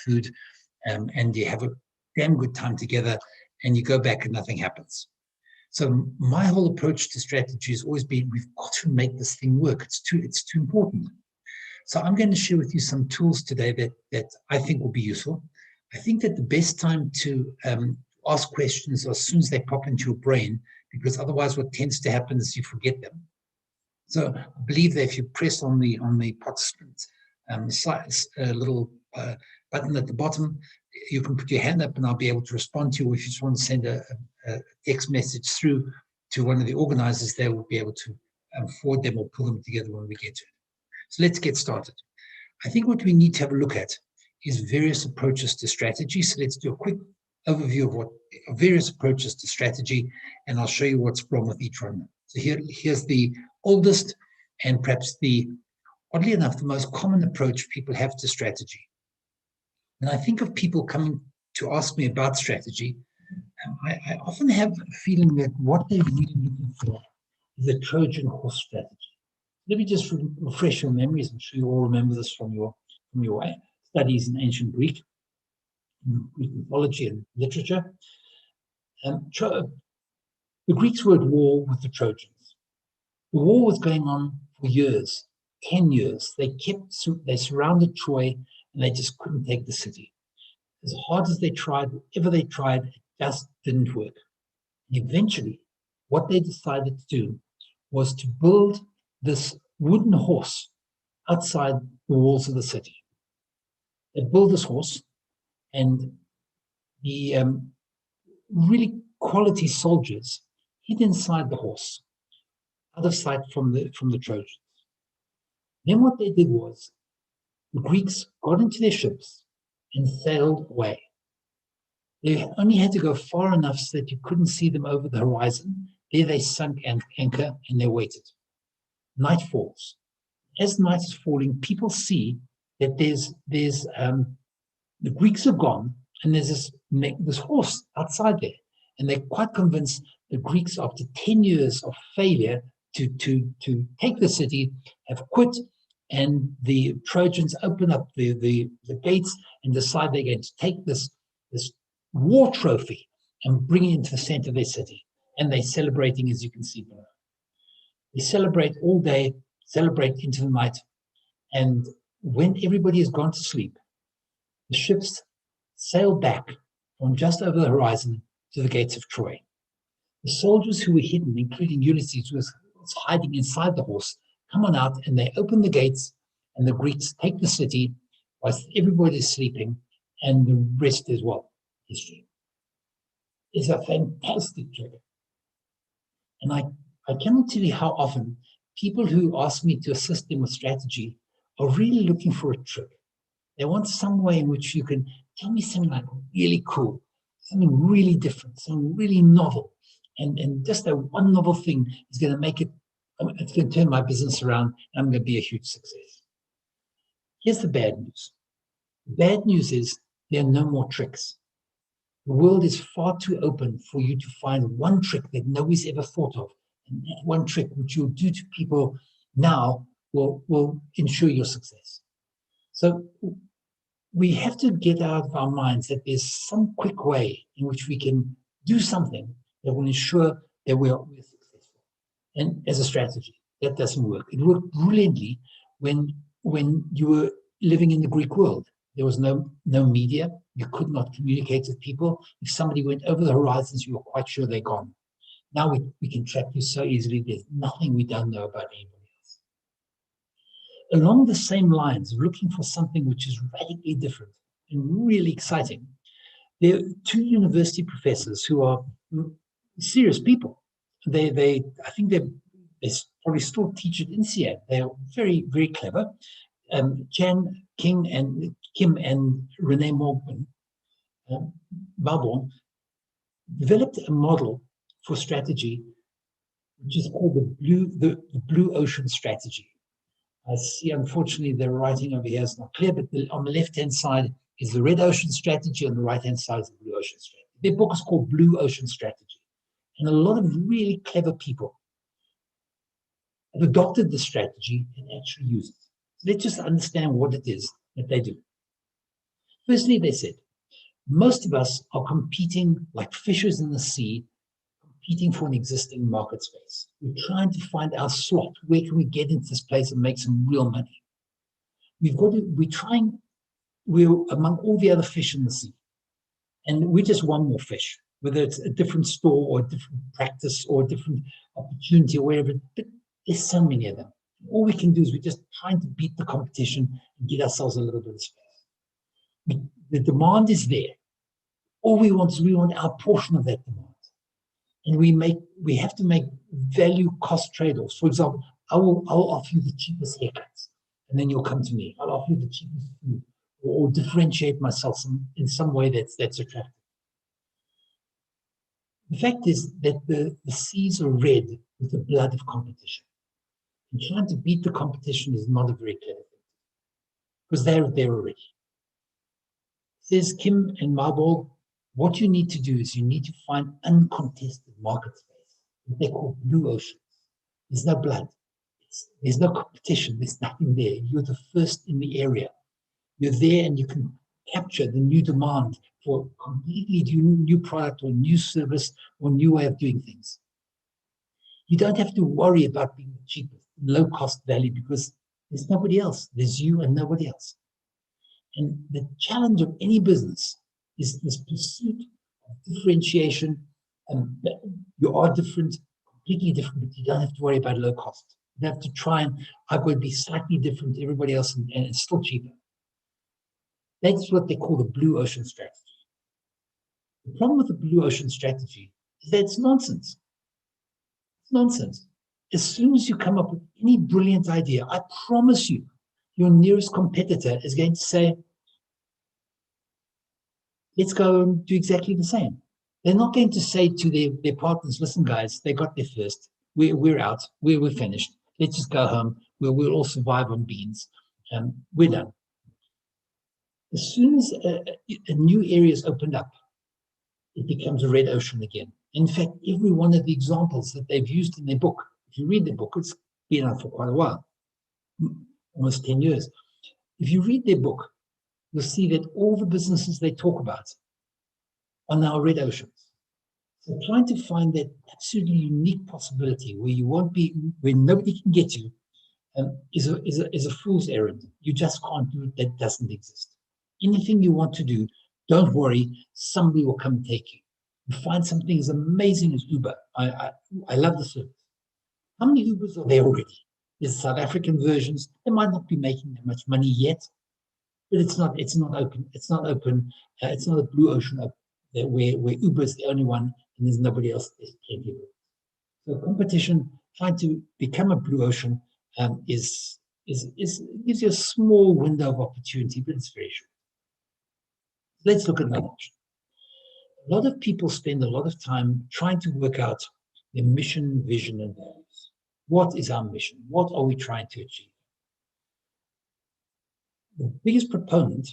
food, and you have a damn good time together, and you go back and nothing happens. So my whole approach to strategy has always been, we've got to make this thing work. It's too important. So I'm going to share with you some tools today that I think will be useful. I think that the best time to ask questions as soon as they pop into your brain, because otherwise what tends to happen is you forget them. So I believe that if you press on the participant little button at the bottom, you can put your hand up and I'll be able to respond to you. Or if you just want to send a text message through to one of the organizers, they will be able to forward them or pull them together when we get to it. So let's get started. I think what we need to have a look at is various approaches to strategy. So let's do a quick overview of various approaches to strategy, and I'll show you what's wrong with each one. So here's the oldest and perhaps oddly enough, the most common approach people have to strategy. When I think of people coming to ask me about strategy, I often have a feeling that what they're really looking for is a Trojan horse strategy. Let me just refresh your memories. I'm sure you all remember this from your studies in ancient Greek mythology and literature. The Greeks were at war with the Trojans. The war was going on for years, 10 years. They surrounded Troy and they just couldn't take the city. As hard as they tried, whatever they tried, it just didn't work. And eventually, what they decided to do was to build this wooden horse outside the walls of the city. They built this horse, and the really quality soldiers hid inside the horse, out of sight from the Trojans. Then what they did was, the Greeks got into their ships and sailed away. They only had to go far enough so that you couldn't see them over the horizon. There they sunk anchor and they waited. Night falls. As night is falling, people see that there's the Greeks are gone, and there's this horse outside there. And they're quite convinced the Greeks, after 10 years of failure to take the city, have quit, and the Trojans open up the gates and decide they're going to take this war trophy and bring it into the center of their city. And they're celebrating, as you can see below. They celebrate all day, celebrate into the night, and when everybody has gone to sleep, the ships sail back from just over the horizon to the gates of Troy. The soldiers who were hidden, including Ulysses, who was hiding inside the horse, come on out and they open the gates, and the Greeks take the city whilst everybody is sleeping, and the rest is, well, history. It's a fantastic trick. And I cannot tell you how often people who ask me to assist them with strategy are really looking for a trick. They want some way in which you can tell me something like really cool, something really different, something really novel. And just that one novel thing is going to make it's going to turn my business around, and I'm going to be a huge success. Here's the bad news. The bad news is there are no more tricks. The world is far too open for you to find one trick that nobody's ever thought of. And that one trick which you'll do to people now will ensure your success. So we have to get out of our minds that there's some quick way in which we can do something that will ensure that we're successful. And as a strategy, that doesn't work. It worked brilliantly when you were living in the Greek world. There was no media. You could not communicate with people. If somebody went over the horizons, you were quite sure they're gone. Now we can track you so easily. There's nothing we don't know about anybody else. Along the same lines of looking for something which is radically different and really exciting, there are two university professors who are serious people. I think they probably still teach at INSEAD. They are very, very clever. Kim and Renee Barbon developed a model for strategy, which is called the blue ocean strategy. I see, unfortunately, the writing over here is not clear, but on the left-hand side is the red ocean strategy, on the right-hand side is the blue ocean strategy. Their book is called Blue Ocean Strategy. And a lot of really clever people have adopted the strategy and actually use it. So let's just understand what it is that they do. Firstly, they said, most of us are competing like fishes in the sea, competing for an existing market space. We're trying to find our slot. Where can we get into this place and make some real money? We're among all the other fish in the sea. And we're just one more fish, whether it's a different store or a different practice or a different opportunity or whatever. But there's so many of them. All we can do is we're just trying to beat the competition and get ourselves a little bit of space. The demand is there. All we want is we want our portion of that demand. And we have to make value cost trade-offs. For example, I'll offer you the cheapest haircuts, and then you'll come to me. I'll offer you the cheapest food, or differentiate myself in some way that's attractive. The fact is that the seas are red with the blood of competition. And trying to beat the competition is not a very clever thing, because they're there already. Says Kim and Marble, what you need to do is you need to find uncontested market space, what they call blue oceans. There's no blood. There's no competition. There's nothing there. You're the first in the area. You're there and you can capture the new demand for completely new product or new service or new way of doing things. You don't have to worry about being the cheapest, low cost value, because there's nobody else. There's you and nobody else. And the challenge of any business is this pursuit of differentiation. You are different, completely different, but you don't have to worry about low cost. You have to try and I've got to be slightly different to everybody else, and it's still cheaper. That's what they call the blue ocean strategy. The problem with the blue ocean strategy is that it's nonsense. It's nonsense. As soon as you come up with any brilliant idea, I promise you, your nearest competitor is going to say, let's go and do exactly the same. They're not going to say to their partners, listen, guys, they got there first. We're out. We're finished. Let's just go home. We'll all survive on beans. We're done. As soon as a new area is opened up, it becomes a red ocean again. In fact, every one of the examples that they've used in their book, if you read the book, it's been out for quite a while, almost 10 years. If you read their book, you'll see that all the businesses they talk about are now red oceans. So trying to find that absolutely unique possibility where you won't be, where nobody can get you, is a fool's errand. You just can't do it. That doesn't exist. Anything you want to do, don't worry, somebody will come and take you. You find something as amazing as Uber. I love the service. How many Ubers are there already? There's South African versions. They might not be making that much money yet, but it's not open. It's not open. It's not a blue ocean where Uber is the only one and there's nobody else. There's plenty of it. So competition, trying to become a blue ocean, gives you a small window of opportunity, but it's very short. Let's look at another option. A lot of people spend a lot of time trying to work out their mission, vision, and values. What is our mission? What are we trying to achieve? The biggest proponent,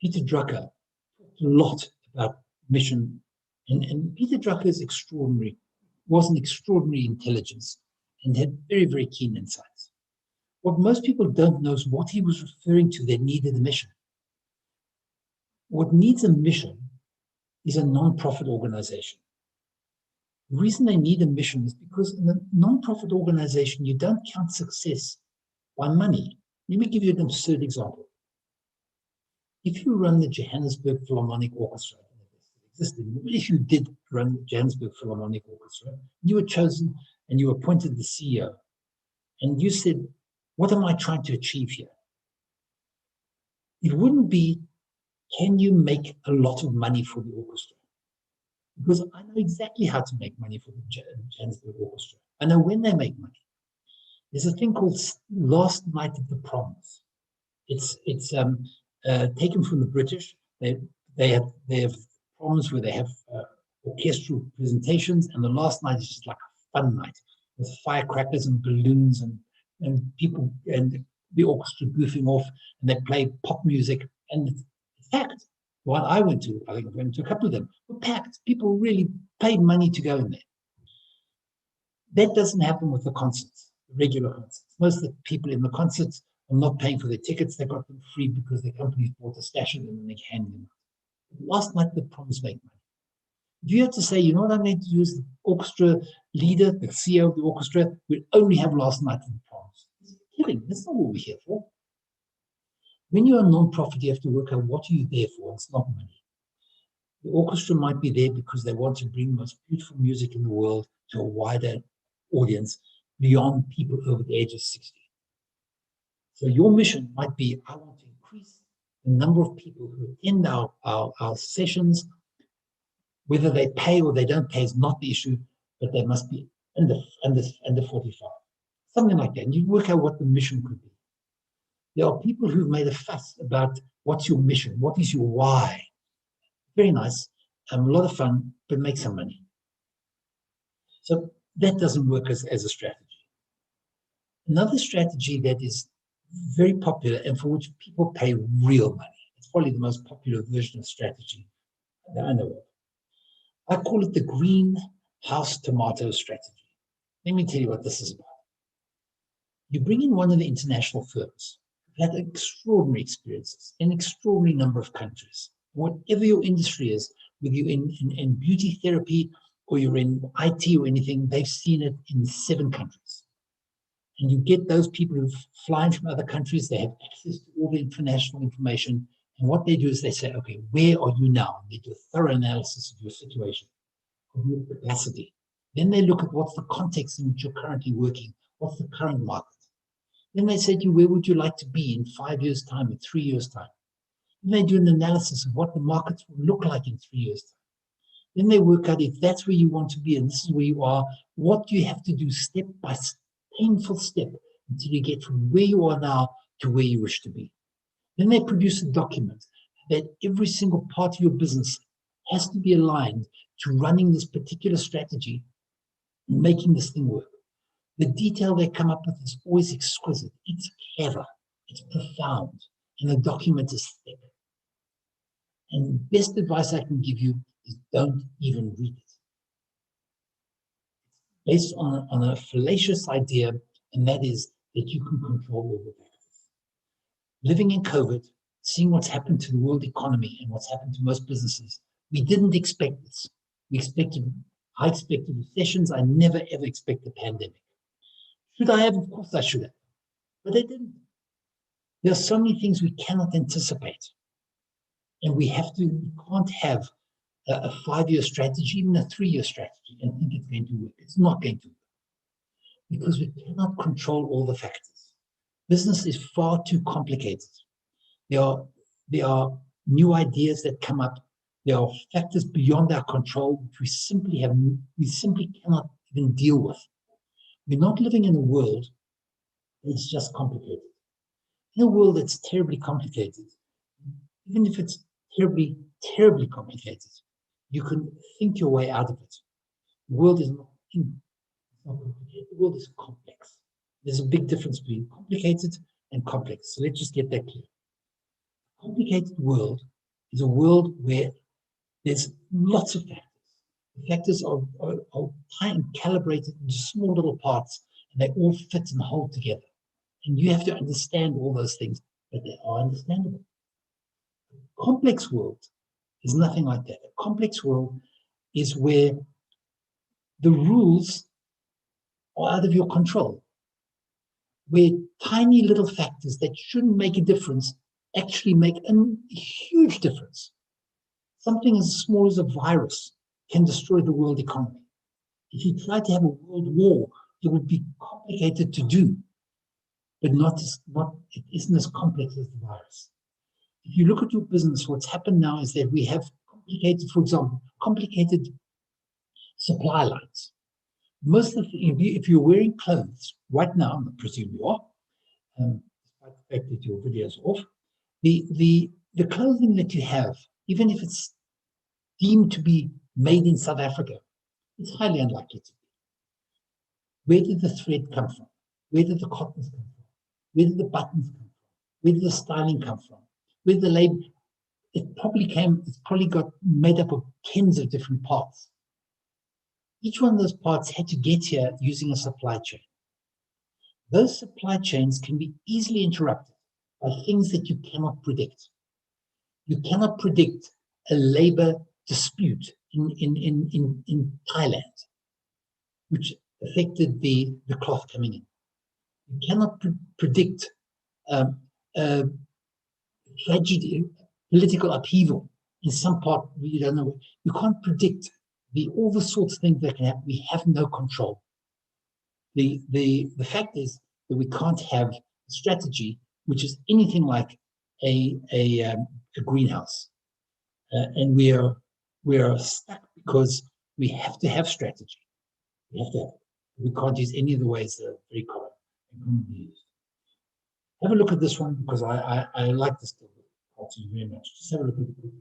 Peter Drucker, talked a lot about mission. And Peter Drucker is extraordinary, was an extraordinary intelligence and had very, very keen insights. What most people don't know is what he was referring to that needed a mission. What needs a mission is a non-profit organization. The reason they need a mission is because in a non-profit organization, you don't count success by money. Let me give you an absurd example. If you run the Johannesburg Philharmonic Orchestra, if you did run the Johannesburg Philharmonic Orchestra, you were chosen and you were appointed the CEO, and you said, what am I trying to achieve here? It wouldn't be, can you make a lot of money for the orchestra? Because I know exactly how to make money for the Johannesburg Orchestra. I know when they make money. There's a thing called Last Night at the Proms. It's taken from the British. They have proms where they have orchestral presentations, and the last night is just like a fun night with firecrackers and balloons and people and the orchestra goofing off, and they play pop music, and it's packed. One I went to, I think I went to a couple of them, were packed. People really paid money to go in there. That doesn't happen with the concerts, the regular concerts. Most of the people in the concerts I'm not paying for their tickets. They got them free because their companies bought a stash of them and they hand them out. Last night, the promise make money. If you have to say, you know what I'm going to do as the orchestra leader, the CEO of the orchestra, we'll only have last night in the promise. It's killing. That's not what we're here for. When you're a non-profit, you have to work out what are you there for. It's not money. The orchestra might be there because they want to bring the most beautiful music in the world to a wider audience beyond people over the age of 60. So your mission might be, I want to increase the number of people who attend our sessions. Whether they pay or they don't pay is not the issue, but they must be under 45. Something like that. And you work out what the mission could be. There are people who've made a fuss about what's your mission, what is your why. Very nice, a lot of fun, but make some money. So that doesn't work as a strategy. Another strategy that is very popular and for which people pay real money, it's probably the most popular version of strategy that I know of. I call it the greenhouse tomato strategy. Let me tell you what this is about. You bring in one of the international firms who've had extraordinary experiences in an extraordinary number of countries. Whatever your industry is, whether you're in beauty therapy or you're in IT or anything, they've seen it in 7 countries. And you get those people who fly in from other countries, they have access to all the international information. And what they do is they say, okay, where are you now? They do a thorough analysis of your situation, of your capacity. Then they look at what's the context in which you're currently working, what's the current market. Then they say to you, where would you like to be in 5 years' time, in 3 years' time? Then they do an analysis of what the markets will look like in 3 years' time. Then they work out if that's where you want to be and this is where you are, what do you have to do step by step, painful step, until you get from where you are now to where you wish to be. Then they produce a document that every single part of your business has to be aligned to running this particular strategy and making this thing work. The detail they come up with is always exquisite. It's clever. It's profound. And the document is thick. And the best advice I can give you is don't even read it. It's based on a fallacious idea, and that is that you can control all the factors. Living in COVID, seeing what's happened to the world economy and what's happened to most businesses, we didn't expect this. I expected recessions. I never, ever expected a pandemic. Should I have? Of course I should have. But I didn't. There are so many things we cannot anticipate. And we can't have a 5-year strategy, even a 3-year strategy, and think it's going to work. It's not going to work. Because we cannot control all the factors. Business is far too complicated. There are new ideas that come up. There are factors beyond our control which we simply cannot even deal with. We're not living in a world that's just complicated. In a world that's terribly complicated, even if it's terribly, terribly complicated, you can think your way out of it. The world is not complicated. The world is complex. There's a big difference between complicated and complex. So let's just get that clear. A complicated world is a world where there's lots of factors. The factors are tight and calibrated into small little parts, and they all fit and hold together. And you have to understand all those things, but they are understandable. A complex world is nothing like that. A complex world is where the rules are out of your control, where tiny little factors that shouldn't make a difference actually make a huge difference. Something as small as a virus can destroy the world economy. If you try to have a world war, it would be complicated to do, but it isn't as complex as the virus. If you look at your business, what's happened now is that we have complicated supply lines. Most of if you're wearing clothes right now, I presume you are, despite the fact that your video's off, the clothing that you have, even if it's deemed to be made in South Africa, it's highly unlikely to be. Where did the thread come from? Where did the cottons come from? Where did the buttons come from? Where did the styling come from? Where did the label? It's probably got made up of tens of different parts. Each one of those parts had to get here using a supply chain. those supply chains can be easily interrupted by things that you cannot predict. You cannot predict a labor dispute in Thailand, which affected the cloth coming in. You cannot predict tragedy, political upheaval in some part we don't know. You can't predict all the sorts of things that can happen. We have no control. The fact is that we can't have a strategy which is anything like a greenhouse, and we are stuck because we have to have strategy. We have to have it. We can't use any of the ways that are very common and commonly used. Have a look at this one because I like this cartoon very much. Just have a look at it.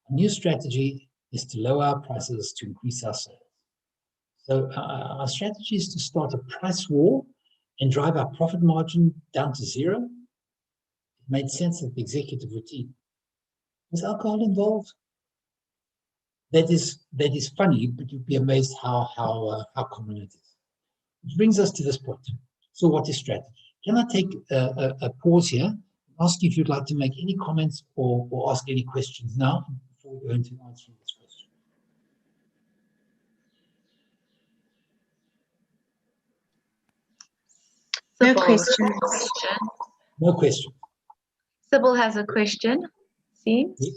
A new strategy is to lower our prices to increase our sales. So our strategy is to start a price war and drive our profit margin down to zero. It made sense of the executive routine. Was alcohol involved? That is funny, but you'd be amazed how common it is. Which brings us to this point. So what is strategy? Can I take a pause here and ask you if you'd like to make any comments or ask any questions now before we go into answering this question? No questions. No questions. Sybil has a question. See? Yes.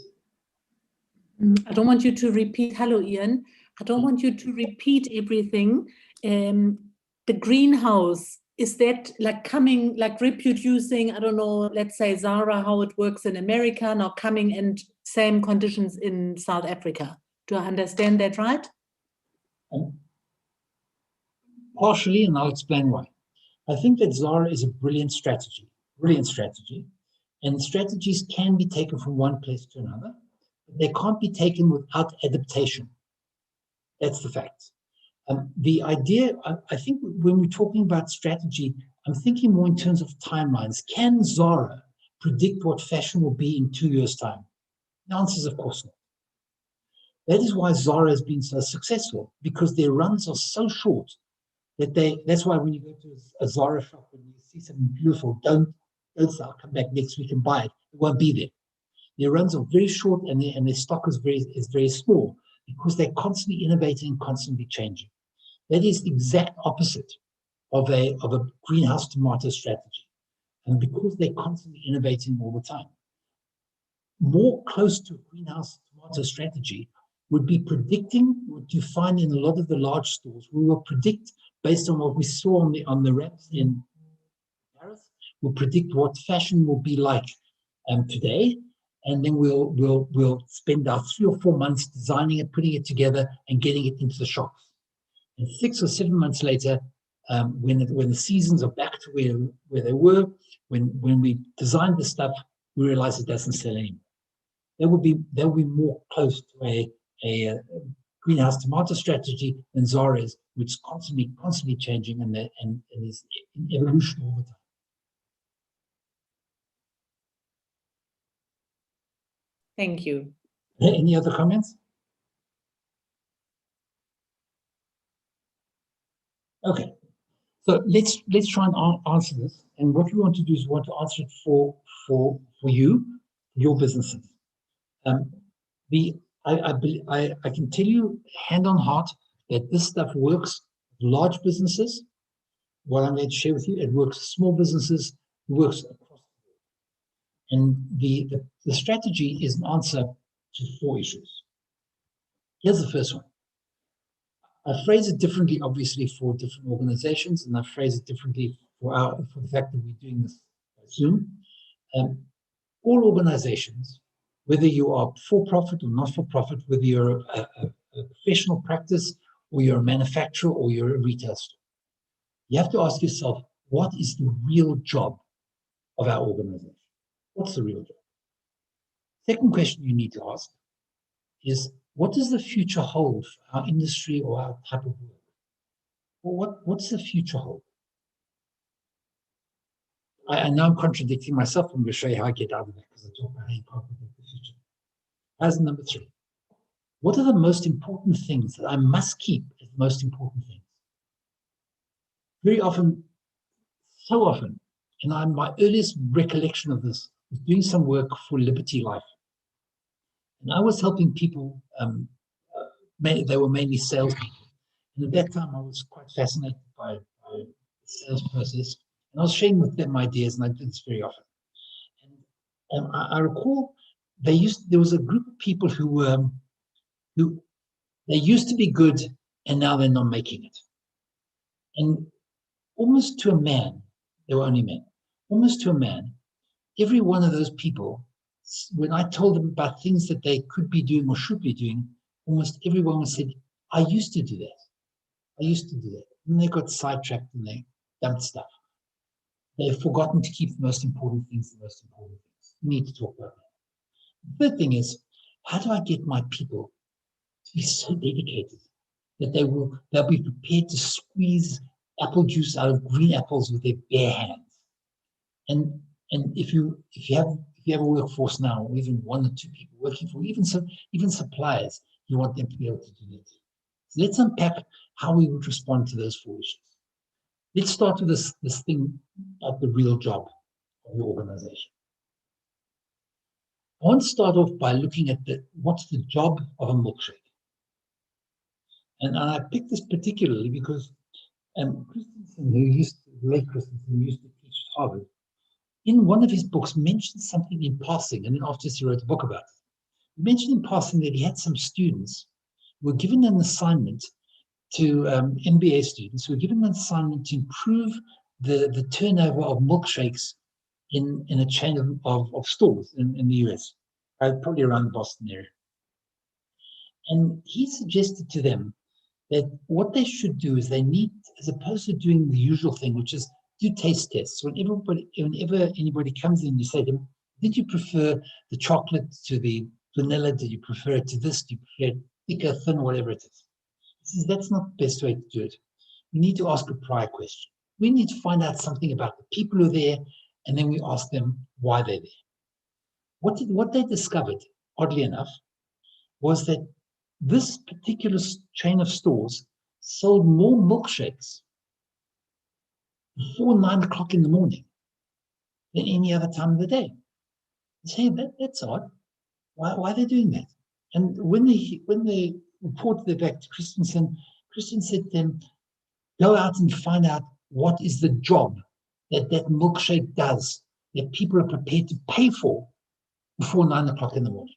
I don't want you to repeat. Hello, Ian. I don't want you to repeat everything. The greenhouse, is that like coming, like reproducing, I don't know, let's say Zara, how it works in America, now coming and same conditions in South Africa? Do I understand that right? Partially, and I'll explain why. I think that Zara is a brilliant strategy, and strategies can be taken from one place to another, but they can't be taken without adaptation. That's the fact. The idea, I think when we're talking about strategy, I'm thinking more in terms of timelines. Can Zara predict what fashion will be in 2 years' time? The answer is of course not. That is why Zara has been so successful, because their runs are so short that that's why when you go to a Zara shop and you see something beautiful, don't say, I'll come back next week and buy it. It won't be there. Their runs are very short and their stock is very small because they're constantly innovating and constantly changing. That is the exact opposite of a greenhouse tomato strategy. And because they're constantly innovating all the time. More close to a greenhouse tomato strategy would be predicting what you find in a lot of the large stores. We will predict based on what we saw on the ramps in Paris. We'll predict what fashion will be like today, and then we'll spend our 3 or 4 months designing it, putting it together, and getting it into the shops. And 6 or 7 months later, when the seasons are back to where they were, when we designed the stuff, we realize it doesn't sell anymore. That will be more close to a greenhouse tomato strategy than Zara's, which is constantly changing and is in evolution all the time. Thank you. Any other comments? Okay, so let's try and answer this. And what we want to do is we want to answer it for you, your businesses. I can tell you hand on heart that this stuff works with large businesses. What I'm going to share with you, it works with small businesses, it works across the board. And the strategy is an answer to 4 issues. Here's the first one. I phrase it differently, obviously, for different organizations, and I phrase it differently for the fact that we're doing this by Zoom. All organizations, whether you are for-profit or not-for-profit, whether you're a professional practice or you're a manufacturer or you're a retail store, you have to ask yourself, what is the real job of our organization? What's the real job? Second question you need to ask is, what does the future hold for our industry or our type of work? Well, what's the future hold? I know I'm contradicting myself. I'm going to show you how I get out of that, because I talk about how you can't predict the future. As number 3, what are the most important things that I must keep as the most important things? Very often so often, and my earliest recollection of this was doing some work for Liberty Life. And I was helping people, they were mainly salespeople. And at that time, I was quite fascinated by the sales process. And I was sharing with them ideas, and I did this very often. And I recall there was a group of people who they used to be good, and now they're not making it. And almost to a man, they were only men, almost to a man, every one of those people, when I told them about things that they could be doing or should be doing, almost everyone said, I used to do that. I used to do that. And they got sidetracked and they dumped stuff. They've forgotten to keep the most important things the most important things. We need to talk about that. The third thing is, how do I get my people to be so dedicated that they'll be prepared to squeeze apple juice out of green apples with their bare hands? And if you have a workforce now, or even one or two people working for, even suppliers, you want them to be able to do that. So let's unpack how we would respond to those 4 issues. Let's start with this thing about the real job of your organization. I want to start off by looking at what's the job of a milkshake. And I picked this particularly because Christensen, Lake Christensen, used to teach at Harvard, in one of his books mentioned something in passing, and then afterwards he wrote a book about it. He mentioned in passing that he had some students who were given an assignment to MBA students who were given an assignment to improve the turnover of milkshakes in a chain of stores in the US, probably around the Boston area. And he suggested to them that what they should do is they need, as opposed to doing the usual thing, which is do taste tests. Whenever anybody comes in, you say to them, did you prefer the chocolate to the vanilla? Did you prefer it to this? Do you prefer it thicker, thin, whatever it is? He says that's not the best way to do it. We need to ask a prior question. We need to find out something about the people who are there, and then we ask them why they're there. What they discovered, oddly enough, was that this particular chain of stores sold more milkshakes before 9 o'clock in the morning than any other time of the day. You say, that's odd. Why are they doing that? And when they reported it back to Christensen said to them, go out and find out what is the job that milkshake does that people are prepared to pay for before 9 o'clock in the morning.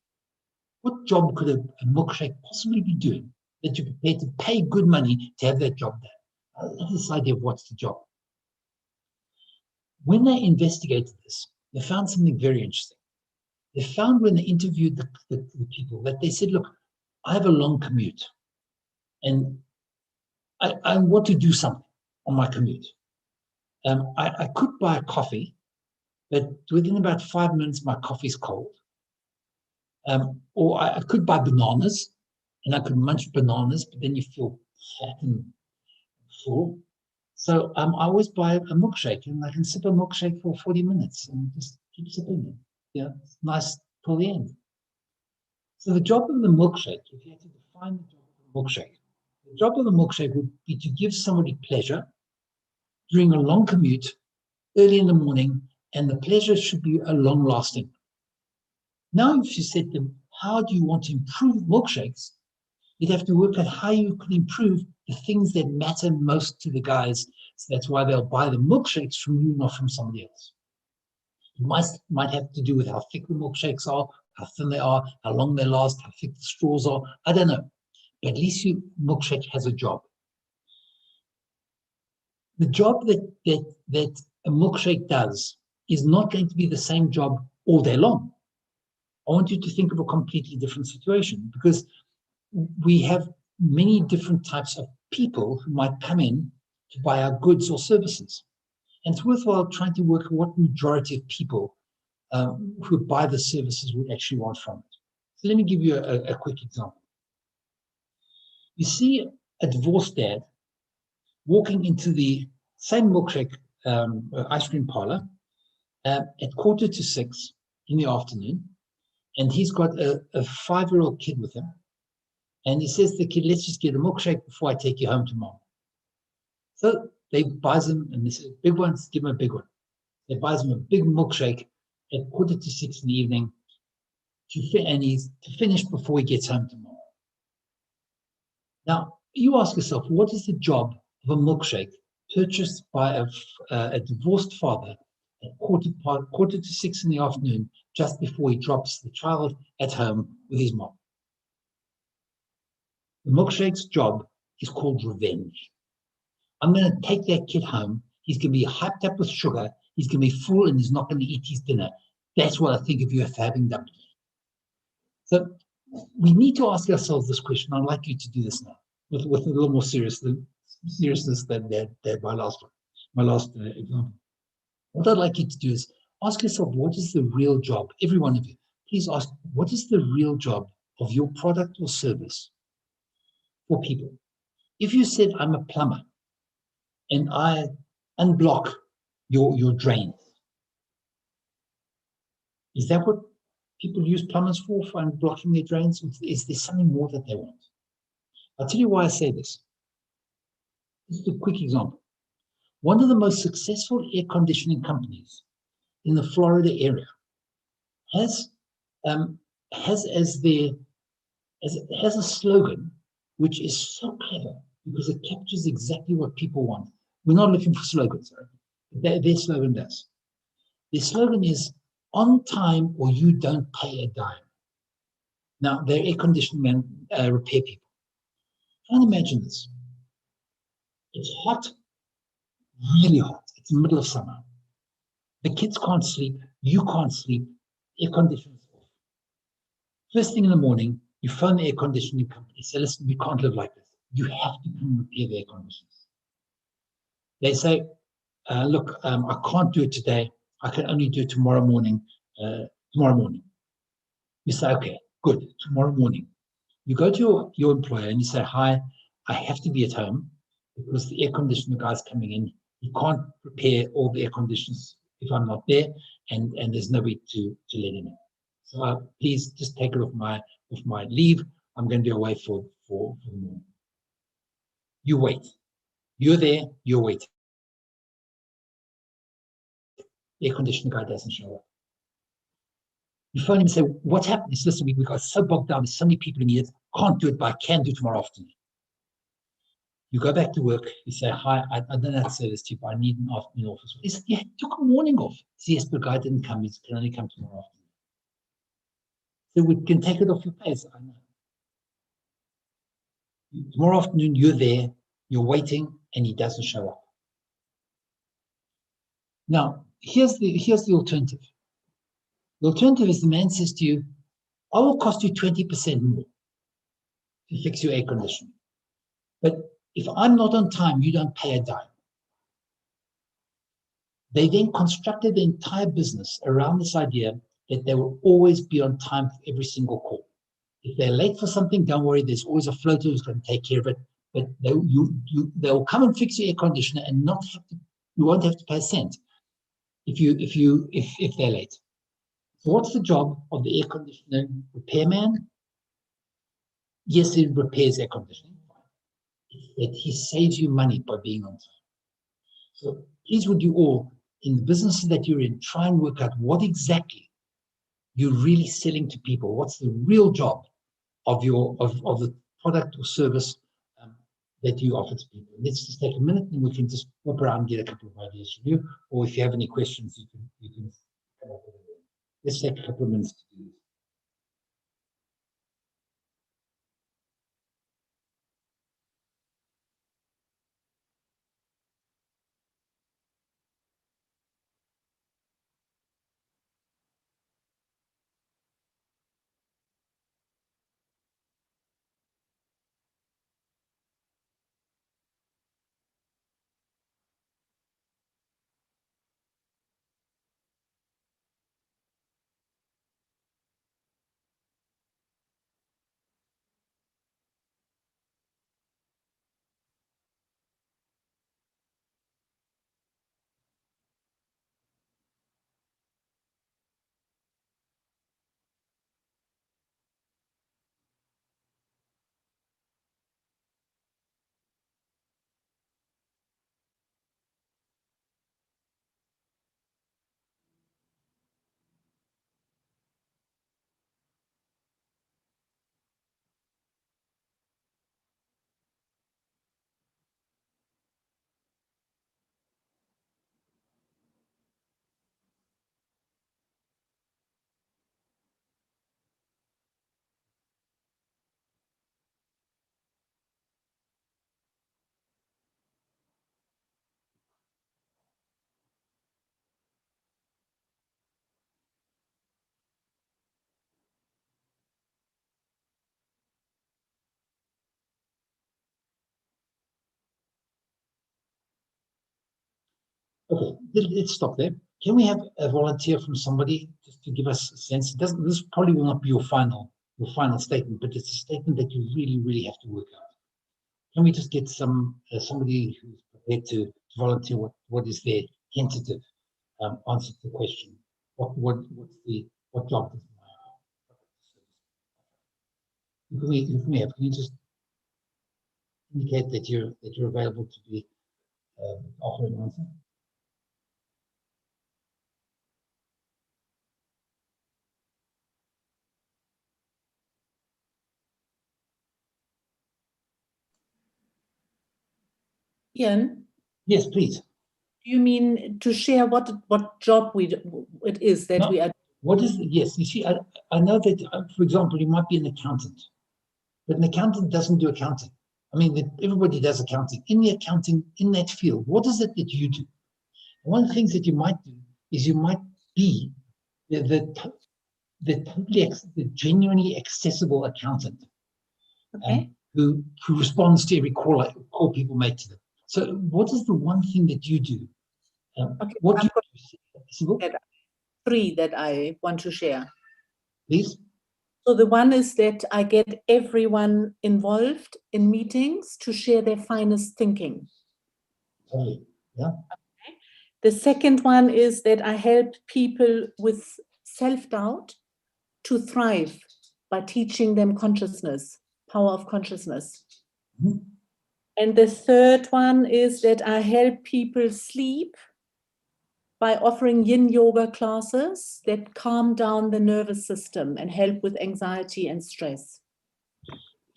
What job could a milkshake possibly be doing that you're prepared to pay good money to have that job done? I love this idea of what's the job. When they investigated this, they found something very interesting. They found when they interviewed the people that they said, look, I have a long commute and I want to do something on my commute. I could buy a coffee, but within about 5 minutes, my coffee's cold. Or I could buy bananas and I could munch bananas, but then you feel fat and full. So I always buy a milkshake and I can sip a milkshake for 40 minutes and just keep sipping it. Yeah, it's nice till the end. So the job of the milkshake, if you had to define the job of the job of the milkshake would be to give somebody pleasure during a long commute, early in the morning, and the pleasure should be a long-lasting. Now, if you said to them, how do you want to improve milkshakes? You'd have to work out how you could improve the things that matter most to the guys. So that's why they'll buy the milkshakes from you, not from somebody else. It might have to do with how thick the milkshakes are, how thin they are, how long they last, how thick the straws are. I don't know. But at least your milkshake has a job. The job that a milkshake does is not going to be the same job all day long. I want you to think of a completely different situation because we have many different types of people who might come in to buy our goods or services. And it's worthwhile trying to work out what majority of people who buy the services would actually want from it. So let me give you a quick example. You see a divorced dad walking into the same milkshake ice cream parlor at 5:45 in the afternoon, and he's got a 5-year-old kid with him. And he says to the kid, let's just get a milkshake before I take you home tomorrow. So they buys them, and they say, big ones, give them a big one. They buys them a big milkshake at 5:45 in the evening and he's to finish before he gets home tomorrow. Now, you ask yourself, what is the job of a milkshake purchased by a divorced father at 5:45 in the afternoon, just before he drops the child at home with his mom? The milkshake's job is called revenge. I'm going to take that kid home. He's going to be hyped up with sugar. He's going to be full and he's not going to eat his dinner. That's what I think of you for having done. So we need to ask ourselves this question. I'd like you to do this now with a little more seriousness than my last example. What I'd like you to do is ask yourself, what is the real job? Every one of you, please ask, what is the real job of your product or service for people? If you said, I'm a plumber and I unblock your drains, is that what people use plumbers for unblocking their drains? Is there something more that they want? I'll tell you why I say this. This is a quick example. One of the most successful air conditioning companies in the Florida area has a slogan which is so clever because it captures exactly what people want. We're not looking for slogans, right? Their slogan does. Their slogan is, on time or you don't pay a dime. Now, they're air conditioning repair people. Can't imagine this. It's hot, really hot. It's the middle of summer. The kids can't sleep. You can't sleep. Air conditioning's off. First thing in the morning, you phone the air conditioning company. Say, listen, we can't live like this. You have to come repair the air conditioners. They say, look, I can't do it today. I can only do it tomorrow morning. You say, okay, good, tomorrow morning. You go to your employer and you say, hi, I have to be at home because the air conditioner guy's coming in. He can't repair all the air conditioners if I'm not there, and there's nobody to let him in. So please just take it off my leave. I'm going to be away for the morning. You wait. You're there, you're waiting. The air conditioner guy doesn't show up. You phone him and say, what's happening? He says, listen, we got so bogged down, there's so many people in here, can't do it, but I can do tomorrow afternoon. You go back to work, you say, hi, I don't know how to say this to you, but I need an afternoon off. He said, yeah, took a morning off. He says, yes, but the guy didn't come, he can only come tomorrow afternoon. So we can take it off your pay. I know. Tomorrow afternoon, you're there, you're waiting, and he doesn't show up. Now, here's the alternative. The alternative is the man says to you, I will cost you 20% more to fix your air conditioning. But if I'm not on time, you don't pay a dime. They then constructed the entire business around this idea that they will always be on time for every single call. If they're late for something, don't worry, there's always a floater who's going to take care of it. But they'll come and fix your air conditioner and you won't have to pay a cent if they're late. So what's the job of the air conditioning repairman? Yes, he repairs air conditioning. That he saves you money by being on time. So please would you all, in the businesses that you're in, try and work out what exactly you're really selling to people. What's the real job of the product or service that you offer to people? Let's just take a minute and we can just walk around and get a couple of ideas from you. Or if you have any questions, you can come up with it. Let's take a couple of minutes to do this. Okay, let's stop there. Can we have a volunteer from somebody just to give us a sense? This probably will not be your final statement, but it's a statement that you really, really have to work out. Can we just get somebody who's prepared to volunteer what is their tentative answer to the question? What job does can you just indicate that you're available to be offering an answer? Ian, Yes, please. do you mean to share what job it is that No, we are? What is yes? You see, I know that, for example, you might be an accountant, but an accountant doesn't do accounting. I mean, everybody does accounting. In the accounting, in that field, what is it that you do? One of the things that you might do is you might be the genuinely accessible accountant, Okay. who responds to every call people make to them. So, what is the one thing that you do? Okay, What do I've got you do? 3 that I want to share. Please. So the one is that I get everyone involved in meetings to share their finest thinking. Sorry. Yeah. The second one is that I help people with self-doubt to thrive by teaching them consciousness, power of consciousness. Mhm. And the third one is that I help people sleep by offering yin yoga classes that calm down the nervous system and help with anxiety and stress.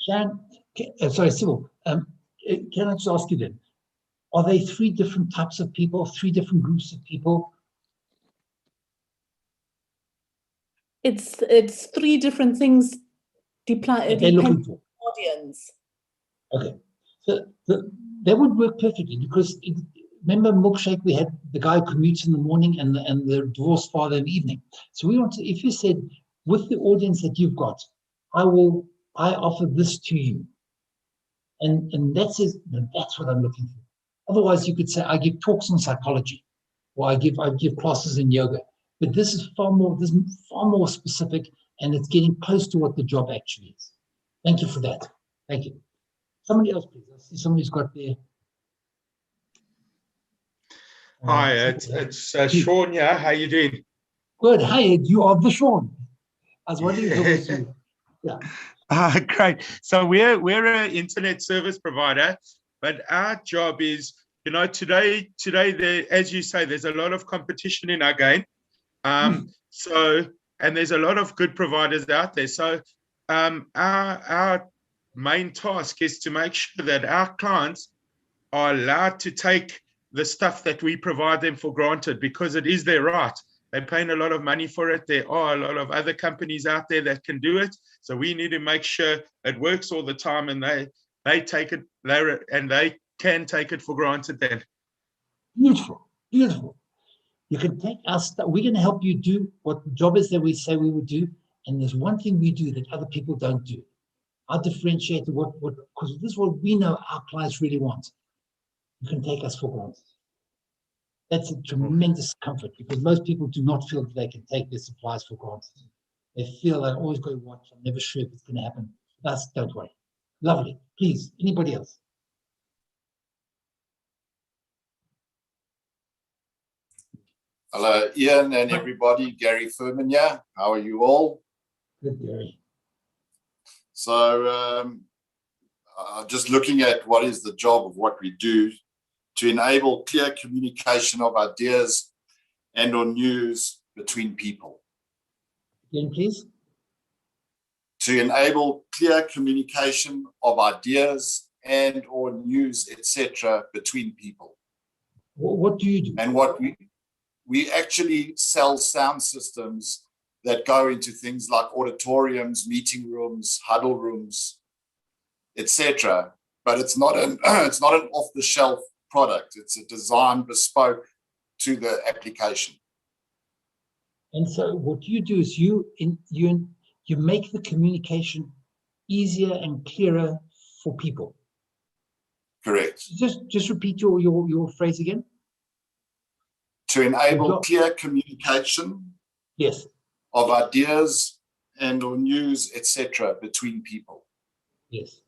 Sorry, Sybil, can I just ask you then, are they 3 different types of people, 3 different groups of people? It's 3 different things They're looking for. audience. Okay, so that would work perfectly because remember milkshake, we had the guy who commutes in the morning and the divorced father in the evening. So we want to, if you said with the audience that you've got, I offer this to you, and that's what I'm looking for. Otherwise, you could say I give talks on psychology, or I give classes in yoga. But this is far more specific, and it's getting close to what the job actually is. Thank you for that. Thank you. Somebody else, please. I see somebody's got their. Hi, it's Sean here. How you doing? Good. Hi, you are the Sean. I was wondering if it was you. Yeah. Great. So we're an internet service provider, but our job is, today there, as you say, there's a lot of competition in our game. And there's a lot of good providers out there. So our main task is to make sure that our clients are allowed to take the stuff that we provide them for granted, because it is their right. They're paying a lot of money for it. There are a lot of other companies out there that can do it. So we need to make sure it works all the time, and they take it there, and they can take it for granted then. Beautiful, beautiful. You can take our stuff. We're going to help you do what the job is that we say we would do. And there's one thing we do that other people don't do. Our differentiator, because this is what we know our clients really want. You can take us for granted. That's a tremendous comfort, because most people do not feel that they can take their supplies for granted. They feel they've always got to watch. I'm never sure if it's going to happen. That's, don't worry. Lovely. Please, anybody else? Hello, Ian and everybody. Gary Furman here. How are you all? Good, Gary. So just looking at what is the job of what we do, to enable clear communication of ideas and or news between people. Again, please. To enable clear communication of ideas and or news, etc., between people. What do you do? And what we actually sell sound systems that go into things like auditoriums, meeting rooms, huddle rooms, etc. But it's not an off-the-shelf product. It's a design bespoke to the application. And so what you do is you make the communication easier and clearer for people. Correct. Just repeat your phrase again. to enable clear communication Yes. of ideas and or news, etc., between people. Yes.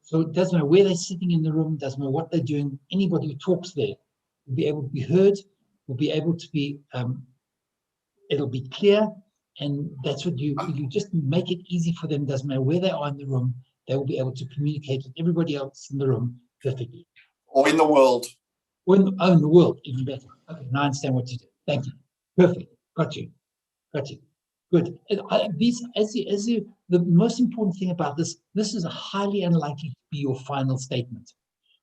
So it doesn't matter where they're sitting in the room, doesn't matter what they're doing, anybody who talks there will be able to be heard, will be able to be, it'll be clear, and that's what you just make it easy for them, doesn't matter where they are in the room, they will be able to communicate with everybody else in the room perfectly. Or in the world. Or in the world, even better. Okay, now I understand what you do. Thank you. Perfect. Got you. Good. And the most important thing about this is highly unlikely to be your final statement.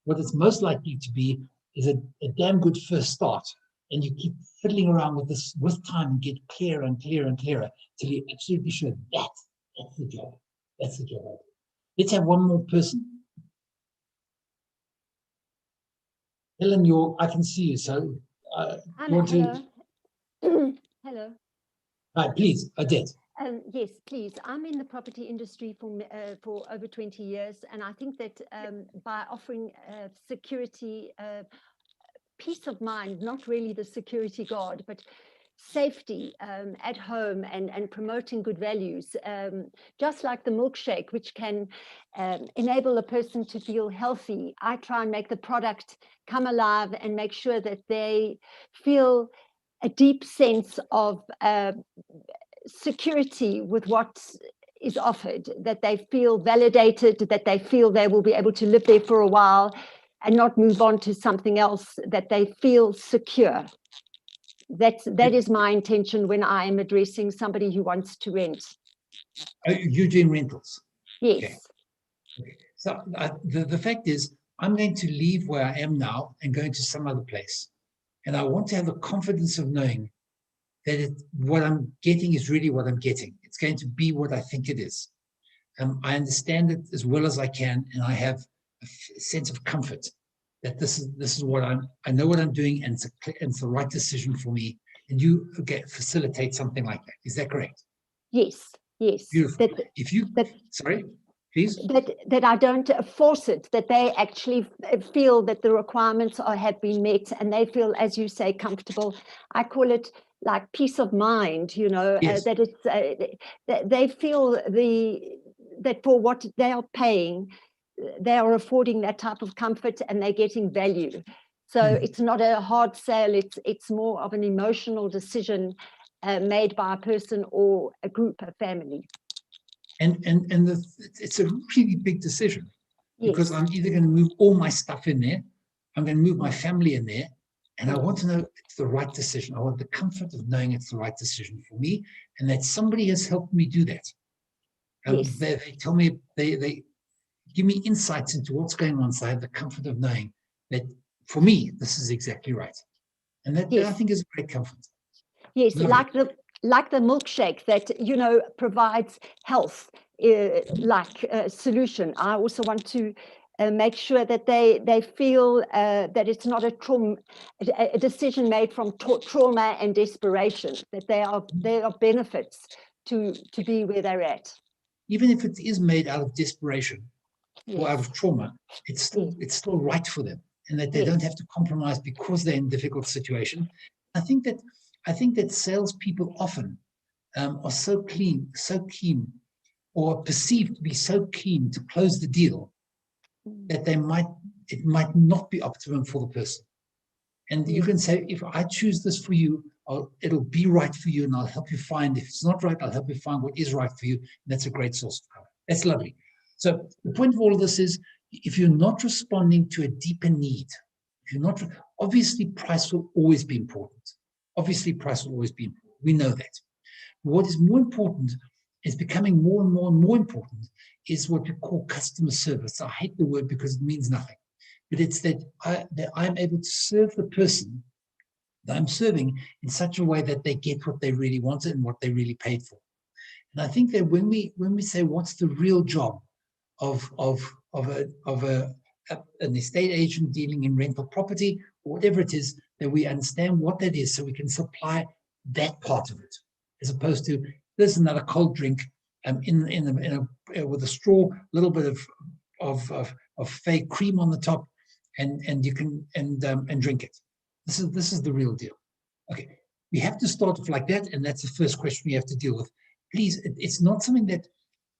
What it's most likely to be is a damn good first start. And you keep fiddling around with this with time and get clearer and clearer and clearer till you're absolutely sure that's the job. That's the job. Let's have one more person. Helen, I can see you. So Hello. Hello. Right, please, Odette. Yes, please. I'm in the property industry for over 20 years, and I think that by offering security, peace of mind, not really the security guard, but safety at home and promoting good values, just like the milkshake, which can enable a person to feel healthy. I try and make the product come alive and make sure that they feel a deep sense of security with what is offered, that they feel validated, that they feel they will be able to live there for a while and not move on to something else, that they feel secure. That is my intention when I am addressing somebody who wants to rent. You're doing rentals? Yes. Okay. So the fact is, I'm going to leave where I am now and go into some other place. And I want to have the confidence of knowing that what I'm getting is really what I'm getting. It's going to be what I think it is. I understand it as well as I can, and I have a sense of comfort that this is what I know what I'm doing, and it's the right decision for me. And you facilitate something like that. Is that correct? Yes. Beautiful. Sorry, please. That I don't force it, that they actually feel that the requirements have been met, and they feel, as you say, comfortable. I call it like peace of mind, Yes. that it's that they feel that for what they are paying, they are affording that type of comfort and they're getting value. So it's not a hard sale, it's more of an emotional decision made by a person or a group, a family. And it's a really big decision, because Yes. I'm either going to move all my stuff in there, I'm going to move my family in there, and I want to know it's the right decision. I want the comfort of knowing it's the right decision for me, and that somebody has helped me do that. Yes. They tell me, they give me insights into what's going on, so I have the comfort of knowing that for me, this is exactly right. And that I think is a great comfort. Yes, Lovely. like the milkshake that, provides health, solution. I also want to make sure that they feel that it's not a decision made from trauma and desperation, that there are benefits to be where they're at. Even if it is made out of desperation, Yes. or out of trauma, it's still right for them, and that they don't have to compromise because they're in a difficult situation. I think that salespeople often are so keen, or perceived to be so keen to close the deal that it might not be optimum for the person. And you can say, if I choose this for you, it'll be right for you, and I'll help you find. If it's not right, I'll help you find what is right for you. And that's a great source of cover. That's lovely. So the point of all of this is, if you're not responding to a deeper need, obviously price will always be important. We know that. What is more important, is becoming more and more and more important, is what we call customer service. I hate the word because it means nothing, but it's that I'm able to serve the person that I'm serving in such a way that they get what they really wanted and what they really paid for. And I think that when we say what's the real job of an estate agent dealing in rental property, or whatever it is, that we understand what that is, so we can supply that part of it, as opposed to there's another cold drink with a straw, a little bit of fake cream on the top, and you can drink it. This is the real deal. Okay, we have to start off like that, and that's the first question we have to deal with. Please, it's not something that,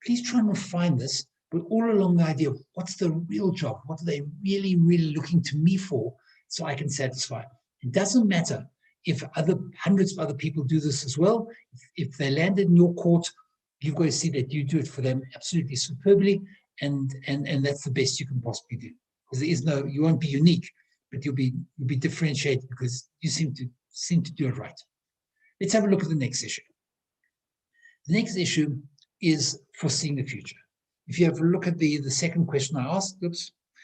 please try and refine this, but all along the idea of what's the real job? What are they really, really looking to me for so I can satisfy? It doesn't matter if hundreds of other people do this as well. If they landed in your court, you've got to see that you do it for them absolutely superbly, and that's the best you can possibly do. Because there is no, you won't be unique, but you'll be differentiated because you seem to do it right. Let's have a look at the next issue. The next issue is foreseeing the future. If you have a look at the second question I asked,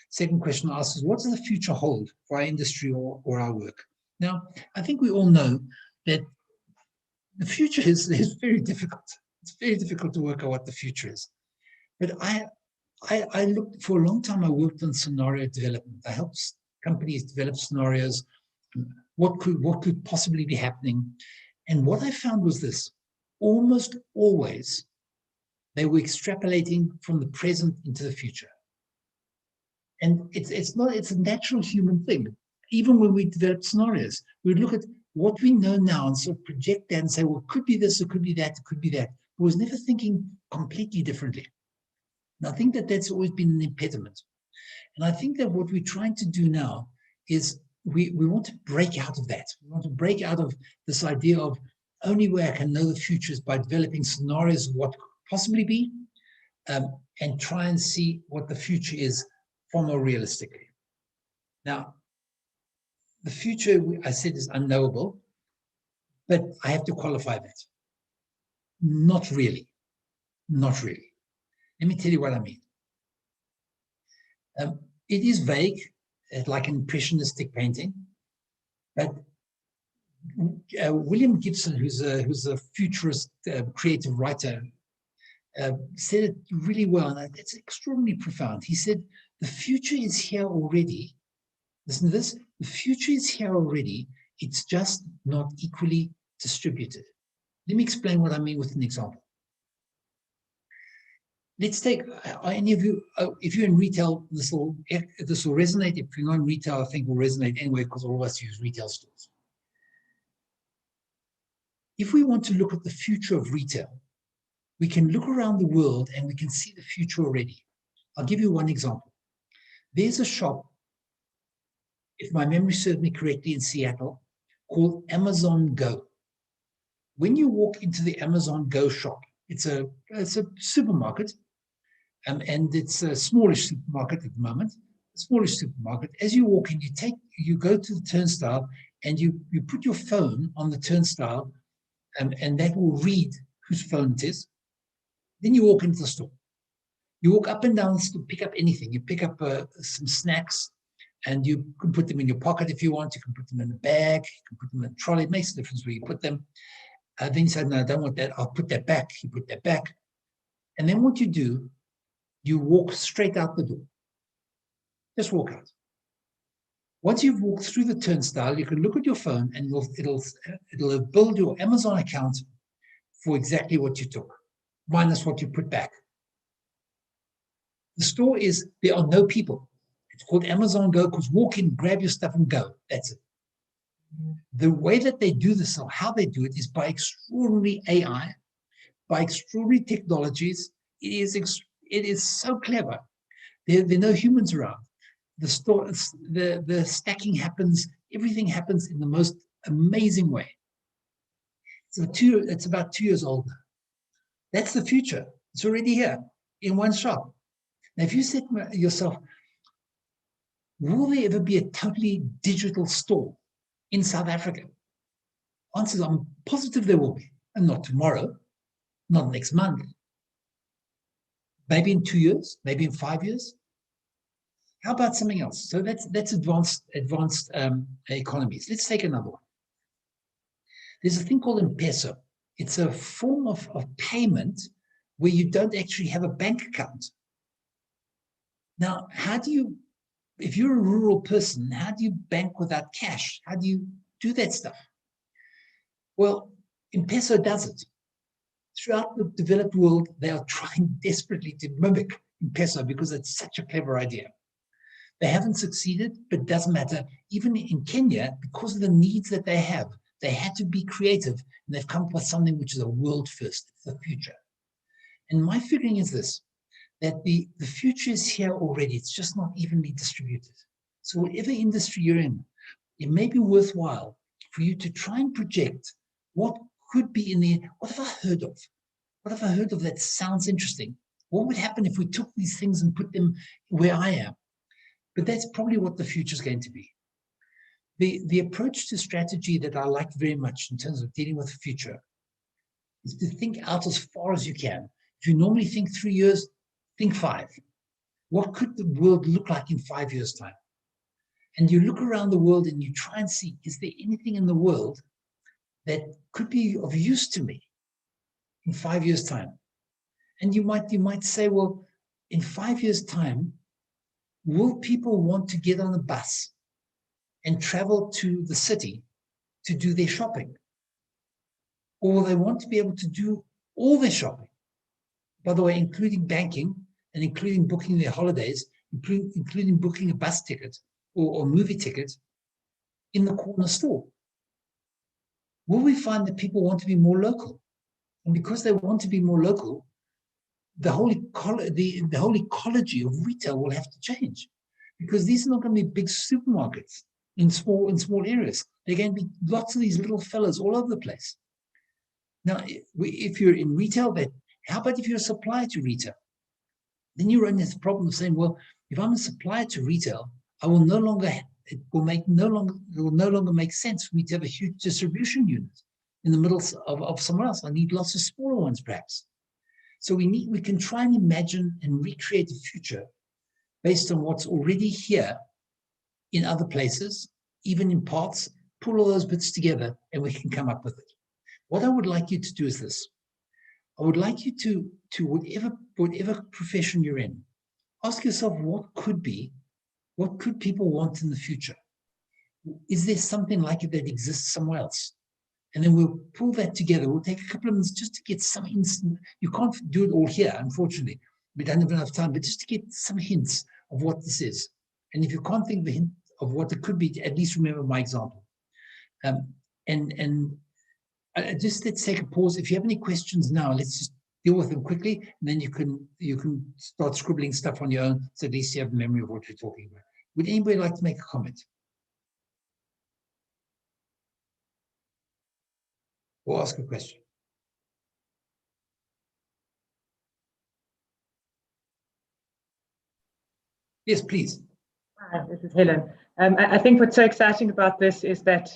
second question I asked is, what does the future hold for our industry or our work? Now, I think we all know that the future is very difficult. It's very difficult to work out what the future is. But I looked, for a long time, I worked on scenario development. I helped companies develop scenarios, what could possibly be happening. And what I found was this: almost always, they were extrapolating from the present into the future. And it's a natural human thing. Even when we develop scenarios, we look at what we know now and sort of project that and say, well, it could be this, it could be that, it could be that. But was never thinking completely differently. And I think that that's always been an impediment. And I think that what we're trying to do now is we want to break out of that. We want to break out of this idea of only way I can know the future is by developing scenarios of what could possibly be, and try and see what the future is far more realistically. Now, the future, I said, is unknowable, but I have to qualify that. Not really. Not really. Let me tell you what I mean. It is vague, like an impressionistic painting, but William Gibson, who's a futurist creative writer, said it really well, and it's extraordinarily profound. He said, the future is here already. Listen to this. The future is here already. It's just not equally distributed. Let me explain what I mean with an example. Let's take, any of you, if you're in retail, this will resonate. If you're not in retail, I think it will resonate anyway, because all of us use retail stores. If we want to look at the future of retail, we can look around the world and we can see the future already. I'll give you one example. There's a shop, if my memory serves me correctly, in Seattle, called Amazon Go. When you walk into the Amazon Go shop, it's a supermarket, and it's a smallish supermarket at the moment, a smallish supermarket. As you walk in, you go to the turnstile and you put your phone on the turnstile, and that will read whose phone it is. Then you walk into the store. You walk up and down the store, pick up anything. You pick up some snacks, and you can put them in your pocket if you want. You can put them in a bag. You can put them in a trolley. It makes a difference where you put them. Then you say, no, I don't want that. I'll put that back. You put that back. And then what you do, you walk straight out the door. Just walk out. Once you've walked through the turnstile, you can look at your phone, and it'll build your Amazon account for exactly what you took, minus what you put back. The store is, there are no people. It's called Amazon Go because walk in, grab your stuff and go. That's it. The way that they do this, or how they do it, is by extraordinary AI, by extraordinary technologies. It is so clever. There are no humans around. The store, the stacking happens, everything happens in the most amazing way. So it's about 2 years old now. That's the future. It's already here in one shop. Now, if you said to yourself, will there ever be a totally digital store in South Africa? Answer is, I'm positive there will be. And not tomorrow, not next month. Maybe in 2 years, maybe in 5 years. How about something else? So that's advanced economies. Let's take another one. There's a thing called M-Pesa. It's a form of payment where you don't actually have a bank account. Now, how do you, if you're a rural person, how do you bank without cash? How do you do that stuff? Well, M-Pesa does it. Throughout the developed world, they are trying desperately to mimic M-Pesa because it's such a clever idea. They haven't succeeded, but it doesn't matter. Even in Kenya, because of the needs that they have, They had to be creative, and they've come up with something which is a world first, the future. And my feeling is this, that the future is here already. It's just not evenly distributed. So whatever industry you're in, it may be worthwhile for you to try and project what could be in there. What have I heard of? What have I heard of that sounds interesting? What would happen if we took these things and put them where I am? But that's probably what the future is going to be. The approach to strategy that I like very much in terms of dealing with the future is to think out as far as you can. If you normally think 3 years, think 5. What could the world look like in 5 years' time? And you look around the world and you try and see, is there anything in the world that could be of use to me in 5 years' time? And you might say, well, in 5 years' time, will people want to get on a bus and travel to the city to do their shopping? Or will they want to be able to do all their shopping? By the way, including banking and including booking their holidays, including booking a bus ticket or movie ticket in the corner store. Will we find that people want to be more local? And because they want to be more local, the whole ecology of retail will have to change, because these are not going to be big supermarkets in small areas. They're going to be lots of these little fellas all over the place. Now, if you're in retail, then how about if you're a supplier to retail? Then you run this problem of saying, well, if I'm a supplier to retail, it will no longer make sense for me to have a huge distribution unit in the middle of somewhere else. I need lots of smaller ones, perhaps. So we can try and imagine and recreate a future based on what's already here in other places, even in parts, pull all those bits together, and we can come up with it. What I would like you to do is this. I would like you to whatever profession you're in, ask yourself what could people want in the future? Is there something like it that exists somewhere else? And then we'll pull that together. We'll take a couple of minutes just to get some instant. You can't do it all here, unfortunately. We don't have enough time, but just to get some hints of what this is. And if you can't think of a hint of what it could be, at least remember my example. Just let's take a pause. If you have any questions now, let's just deal with them quickly, and then you can start scribbling stuff on your own, so at least you have a memory of what we're talking about. Would anybody like to make a comment? Or ask a question? Yes, please. Hi, this is Helen. I think what's so exciting about this is that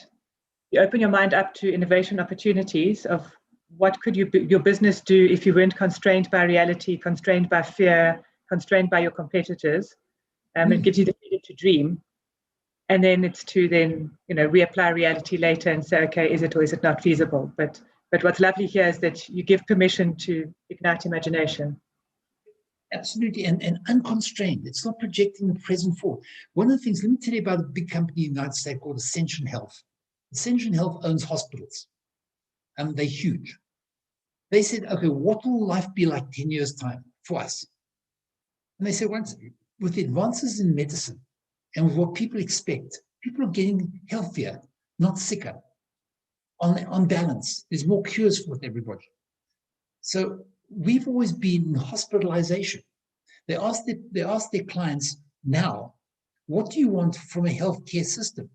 you open your mind up to innovation opportunities of what could your business do if you weren't constrained by reality, constrained by fear, constrained by your competitors. It gives you the freedom to dream. And then it's to then, reapply reality later and say, okay, is it or is it not feasible? But what's lovely here is that you give permission to ignite imagination. Absolutely, and unconstrained. It's not projecting the present forward. One of the things, let me tell you about a big company in the United States called Ascension Health. Ascension Health owns hospitals, and they're huge. They said, okay, what will life be like 10 years' time for us? And they said, with the advances in medicine and with what people expect, people are getting healthier, not sicker. On balance, there's more cures for everybody. So we've always been in hospitalization. They asked their clients now, what do you want from a healthcare system?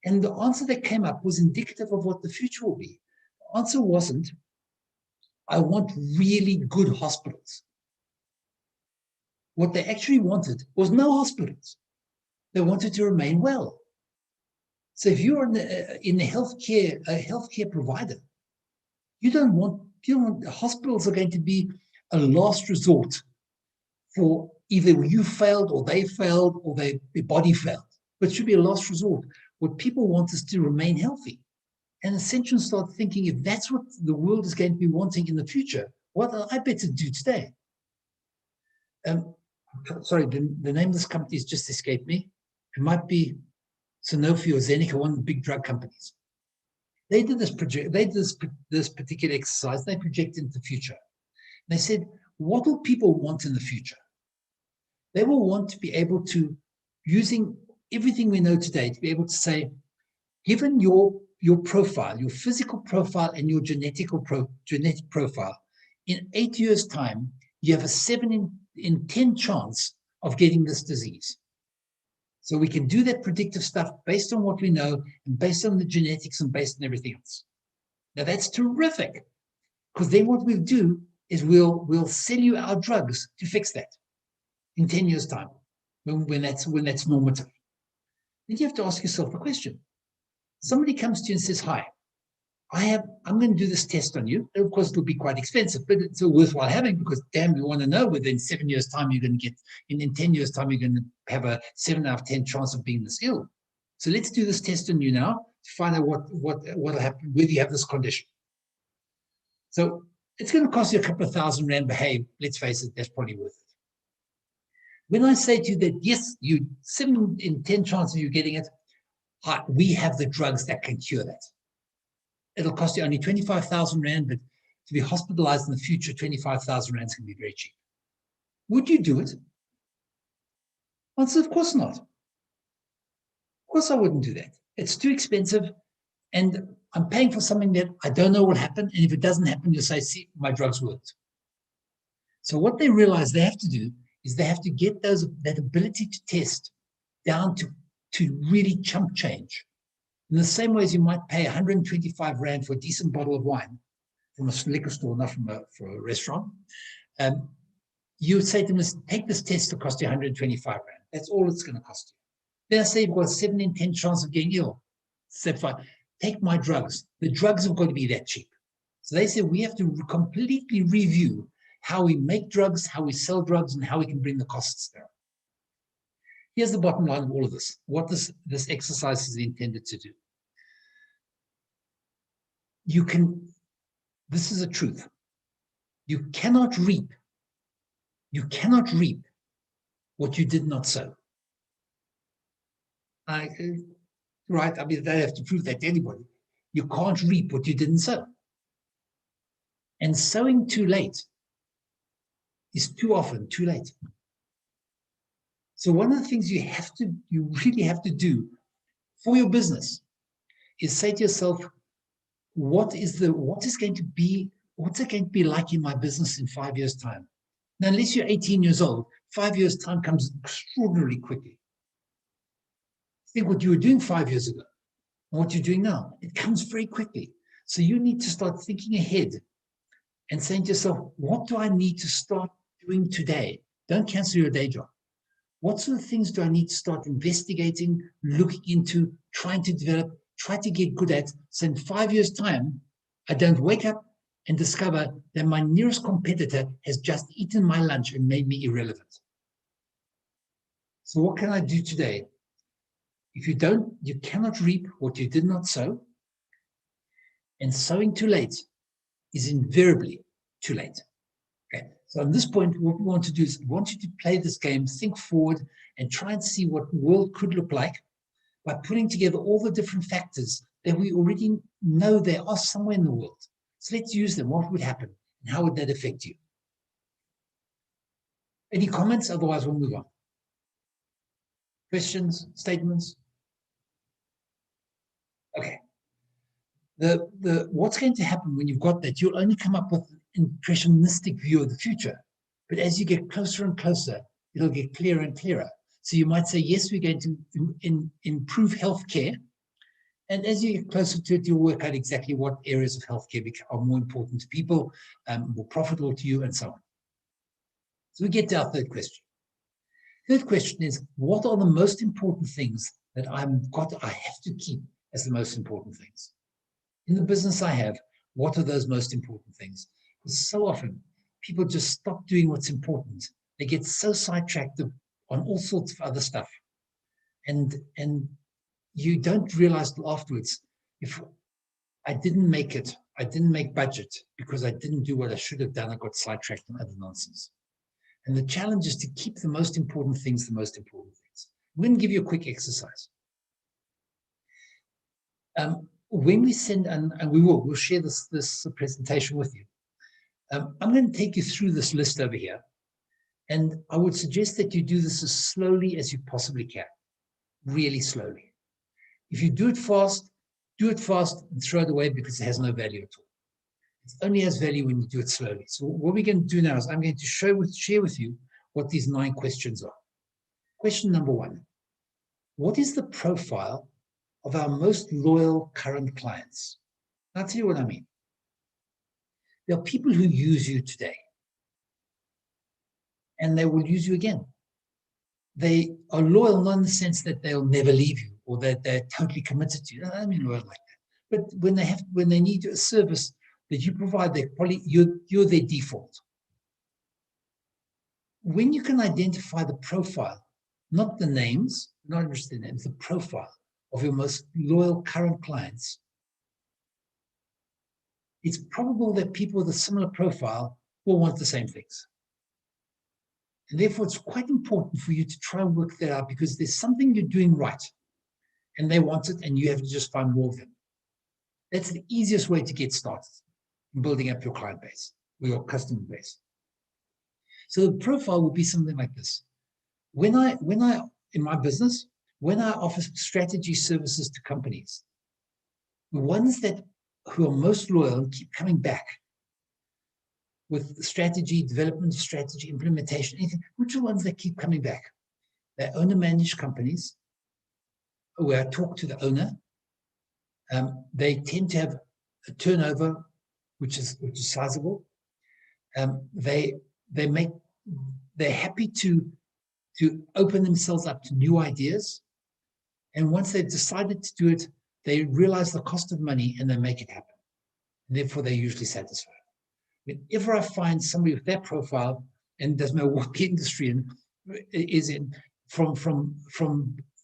And the answer that came up was indicative of what the future will be. The answer wasn't, I want really good hospitals. What they actually wanted was no hospitals. They wanted to remain well. So if you're in a healthcare provider, you don't want hospitals are going to be a last resort for either you failed or they failed or their body failed. But it should be a last resort. What people want is to remain healthy. And Ascension start thinking, if that's what the world is going to be wanting in the future, what I better do today? Sorry, the name of this company has just escaped me. It might be Sanofi or Zeneca, one of the big drug companies. They did this particular exercise. They projected into the future. They said, what will people want in the future? They will want to be able to, using everything we know today, to be able to say, given your your profile, your physical profile and your genetic profile, in 8 years' time, you have a 7 in 10 chance of getting this disease. So we can do that predictive stuff based on what we know and based on the genetics and based on everything else. Now that's terrific, because then what we'll do is we'll sell you our drugs to fix that in 10 years' time, when that's normative. Then you have to ask yourself a question. Somebody comes to you and says, hi, I'm going to do this test on you. Of course, it'll be quite expensive, but it's worthwhile having, because damn, we want to know within 7 years' time you're going to get, in 10 years' time, you're going to have a 7 out of 10 chance of being this ill. So let's do this test on you now to find out what'll happen, whether you have this condition. So it's going to cost you a couple of $1,000 but hey, let's face it, that's probably worth it. When I say to you that, yes, you 7 in 10 chance of you getting it, we have the drugs that can cure that. It'll cost you only 25,000 Rand, but to be hospitalized in the future, 25,000 Rand can be very cheap. Would you do it? Answer, of course not. Of course I wouldn't do that. It's too expensive, and I'm paying for something that I don't know will happen, and if it doesn't happen, you'll say, see, my drugs worked. So what they realize they have to do is they have to get that ability to test down to really chump change. In the same way as you might pay 125 Rand for a decent bottle of wine from a liquor store, not for a restaurant, you would say to them, take this test to cost you 125 Rand. That's all it's going to cost you. Then I say you've got a 7 in 10 chance of getting ill. So fine, take my drugs. The drugs have got to be that cheap. So they say we have to completely review how we make drugs, how we sell drugs, and how we can bring the costs down. Here's the bottom line of all of this, what this exercise is intended to do. This is a truth. You cannot reap what you did not sow. Right, I mean, they have to prove that to anybody. You can't reap what you didn't sow. And sowing too late is too often too late. So one of the things you really have to do for your business is say to yourself, what's it going to be like in my business in 5 years' time? Now, unless you're 18 years old, 5 years' time comes extraordinarily quickly. Think what you were doing 5 years ago and what you're doing now. It comes very quickly. So you need to start thinking ahead and saying to yourself, what do I need to start doing today? Don't cancel your day job. What sort of things do I need to start investigating, looking into, trying to develop, try to get good at, so in 5 years' time, I don't wake up and discover that my nearest competitor has just eaten my lunch and made me irrelevant. So what can I do today? If you don't, you cannot reap what you did not sow. And sowing too late is invariably too late. Okay. So at this point, what we want to do is we want you to play this game, think forward, and try and see what the world could look like by putting together all the different factors that we already know there are somewhere in the world. So let's use them. What would happen? And how would that affect you? Any comments? Otherwise, we'll move on. Questions, statements? Okay. What's going to happen when you've got that? You'll only come up with an impressionistic view of the future. But as you get closer and closer, it'll get clearer and clearer. So you might say, yes, we're going to improve healthcare. And as you get closer to it, you'll work out exactly what areas of healthcare are more important to people, more profitable to you, and so on. So we get to our third question. Third question is, what are the most important things that I have to keep as the most important things? In the business I have, what are those most important things? Because so often, people just stop doing what's important. They get so sidetracked on all sorts of other stuff. And you don't realize till afterwards, if I didn't make it, I didn't make budget because I didn't do what I should have done, I got sidetracked on other nonsense. And the challenge is to keep the most important things the most important things. I'm going to give you a quick exercise. When we send, and we'll share this presentation with you. I'm going to take you through this list over here. And I would suggest that you do this as slowly as you possibly can, really slowly. If you do it fast, do it fast and throw it away because it has no value at all. It only has value when you do it slowly. So what we're going to do now is I'm going to share with you what these 9 questions are. Question number 1. What is the profile of our most loyal current clients? I'll tell you what I mean. There are people who use you today, and they will use you again. They are loyal not in the sense that they'll never leave you or that they're totally committed to you. I don't mean loyal like that. But when they need a service that you provide, you're their default. When you can identify the profile, not the names, not interested in names, the profile of your most loyal current clients, it's probable that people with a similar profile will want the same things. And therefore, it's quite important for you to try and work that out, because there's something you're doing right and they want it, and you have to just find more of them. That's the easiest way to get started in building up your client base or your customer base. So the profile will be something like this. When I in my business, when I offer strategy services to companies, the ones who are most loyal and keep coming back with strategy, development strategy, implementation, anything, which are the ones that keep coming back? They're owner-managed companies where I talk to the owner. They tend to have a turnover which is sizable. They're happy to open themselves up to new ideas. And once they've decided to do it, they realize the cost of money and they make it happen. And therefore, they're usually satisfied. Whenever I find somebody with that profile, and doesn't matter what the industry is in, from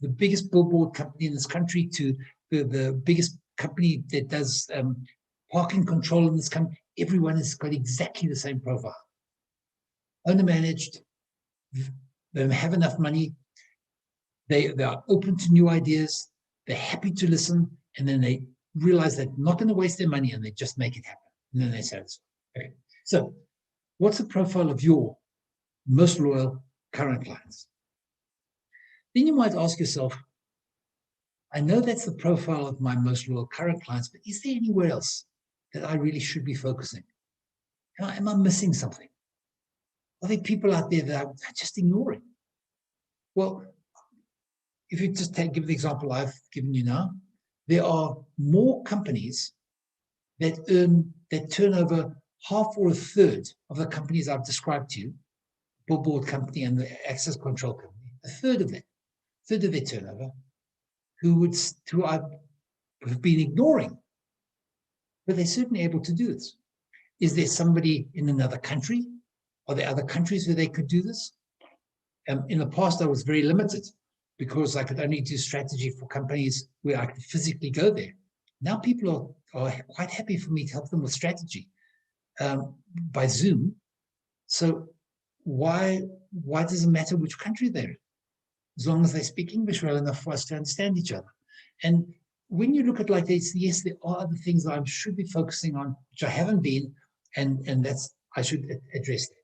the biggest billboard company in this country to the biggest company that does parking control in this country, everyone has got exactly the same profile. Owner-managed, they have enough money, they are open to new ideas, they're happy to listen, and then they realize they're not going to waste their money and they just make it happen. And then they're satisfied. Okay. So what's the profile of your most loyal current clients? Then you might ask yourself, I know that's the profile of my most loyal current clients, but is there anywhere else that I really should be focusing? Am I missing something? Are there people out there that I'm just ignoring? Well, if you just give the example I've given you now, there are more companies that turn over half or a third of the companies I've described to you, billboard company and the access control company, a third of their turnover, who I've been ignoring, but they're certainly able to do this. Is there somebody in another country? Are there other countries where they could do this? In the past, I was very limited because I could only do strategy for companies where I could physically go there. Now people are quite happy for me to help them with strategy by Zoom. So why does it matter which country they're in? As long as they speak English well enough for us to understand each other. And when you look at it like this, yes, there are other things that I should be focusing on, which I haven't been, and I should address that.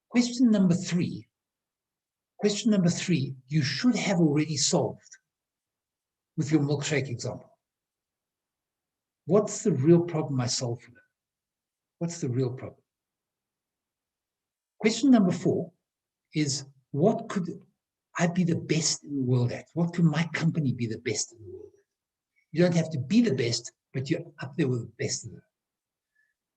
Question number three, you should have already solved with your milkshake example. What's the real problem I solved for them? What's the real problem? Question number 4 is, what could I be the best in the world at? What could my company be the best in the world at? You don't have to be the best, but you're up there with the best of them.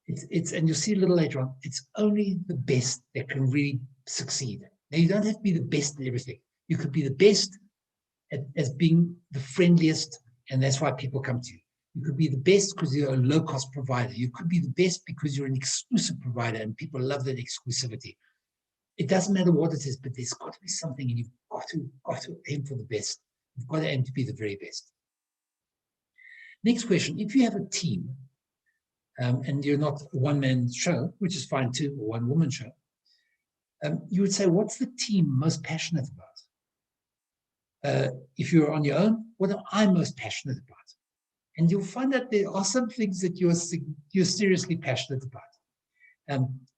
And you'll see a little later on, it's only the best that can really succeed. Now, you don't have to be the best at everything. You could be the best as being the friendliest, and that's why people come to you. You could be the best because you're a low-cost provider. You could be the best because you're an exclusive provider, and people love that exclusivity. It doesn't matter what it is, but there's got to be something, and you've got to aim for the best. You've got to aim to be the very best. Next question, if you have a team, and you're not a one-man show, which is fine too, or one-woman show, you would say, what's the team most passionate about? If you're on your own, what am I most passionate about? And you'll find that there are some things that you're seriously passionate about.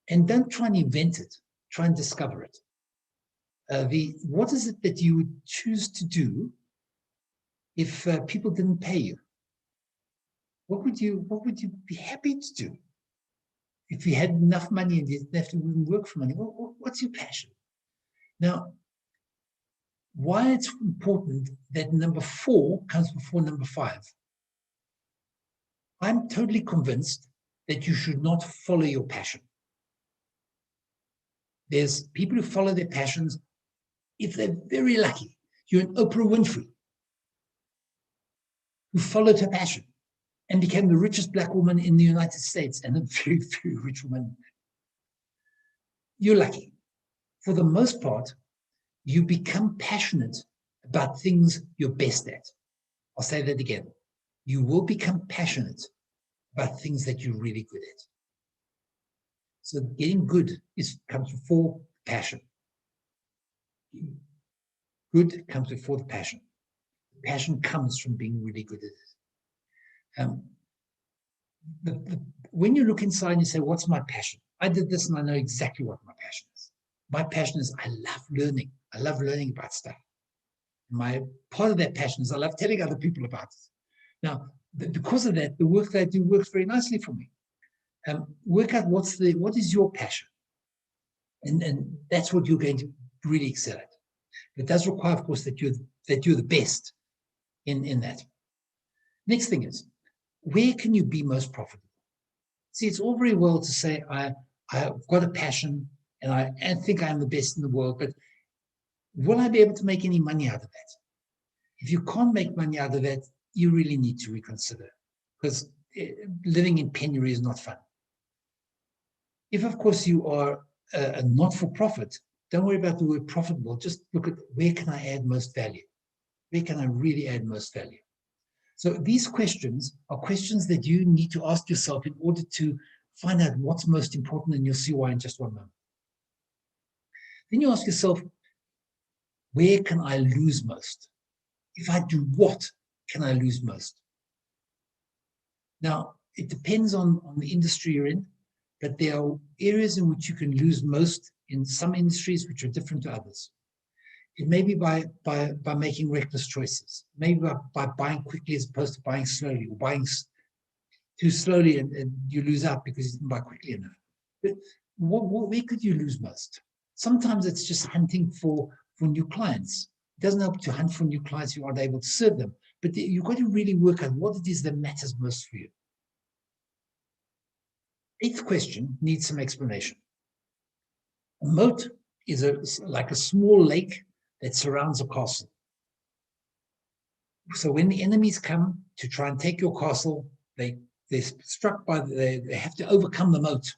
And don't try and invent it. Try and discover it. What is it that you would choose to do if people didn't pay you? What would you be happy to do? If you had enough money and you didn't have to work for money, what's your passion? Now, why it's important that number 4 comes before number 5. I'm totally convinced that you should not follow your passion. There's people who follow their passions if they're very lucky. You're an Oprah Winfrey who followed her passion and became the richest black woman in the United States, and a very, very rich woman. You're lucky. For the most part, you become passionate about things you're best at. I'll say that again. You will become passionate about things that you're really good at. So getting good comes before passion. Good comes before the passion. The passion comes from being really good at it. When you look inside and you say, what's my passion? I did this and I know exactly what my passion is. My passion is I love learning. I love learning about stuff. My part of that passion is I love telling other people about it. Now, because of that, the work that I do works very nicely for me. Work out what is your passion, and that's what you're going to really excel at. It does require, of course, that you're the best in that. Next thing is, where can you be most profitable? See, it's all very well to say I've got a passion and I think I am the best in the world, but will I be able to make any money out of that? If you can't make money out of that, you really need to reconsider, because living in penury is not fun. If, of course, you are a not-for-profit, don't worry about the word profitable. Just look at where can I add most value? Where can I really add most value? So these questions are questions that you need to ask yourself in order to find out what's most important, and you'll see why in just one moment. Then you ask yourself, where can I lose most? If I do what, can I lose most? Now, it depends on the industry you're in, but there are areas in which you can lose most in some industries which are different to others. It may be by making reckless choices, maybe by buying quickly as opposed to buying slowly, or buying too slowly and you lose out because you didn't buy quickly enough. But where could you lose most? Sometimes it's just hunting for new clients. It doesn't help to hunt for new clients who aren't able to serve them, but you've got to really work out what it is that matters most for you. 8th question needs some explanation. A moat is like a small lake that surrounds a castle. So when the enemies come to try and take your castle, they're struck by, they have to overcome the moat.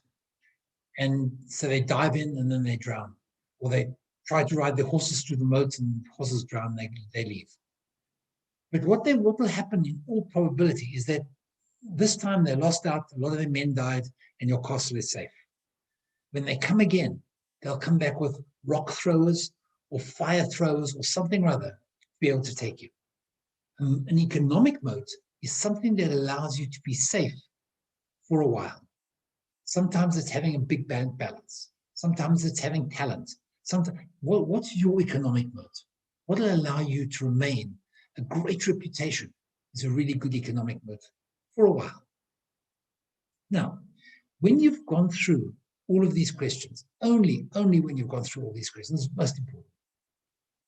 And so they dive in and then they drown. Or they try to ride their horses through the moat and horses drown, they leave. But what will happen in all probability is that this time they lost out, a lot of their men died, and your castle is safe. When they come again, they'll come back with rock throwers or fire throwers or something or other to be able to take you. An economic moat is something that allows you to be safe for a while. Sometimes it's having a big bank balance. Sometimes it's having talent. What's your economic moat? What will allow you to remain a great reputation is a really good economic moat for a while. Now, when you've gone through all of these questions, only when you've gone through all these questions, this is most important.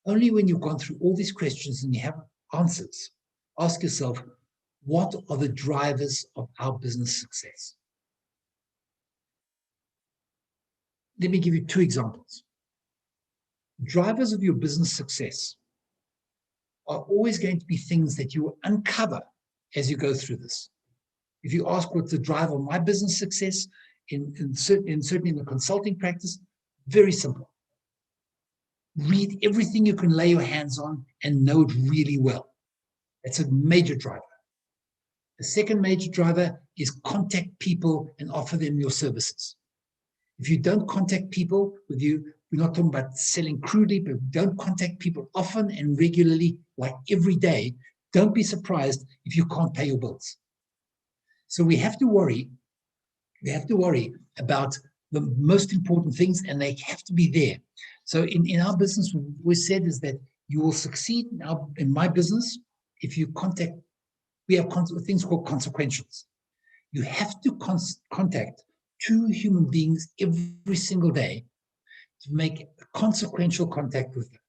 Only when you've gone through all these questions and you have answers, ask yourself, what are the drivers of our business success? Let me give you 2 examples. Drivers of your business success are always going to be things that you will uncover as you go through this. If you ask what's the driver of my business success, certainly in the consulting practice, very simple. Read everything you can lay your hands on and know it really well. That's a major driver. The second major driver is contact people and offer them your services. If you don't contact people with you, we're not talking about selling crudely, but don't contact people often and regularly, like every day, don't be surprised if you can't pay your bills. So we have to worry about the most important things, and they have to be there. So in our business, what we said is that you will succeed in my business if you contact, we have things called consequentials. You have to contact 2 human beings every single day to make a consequential contact with them,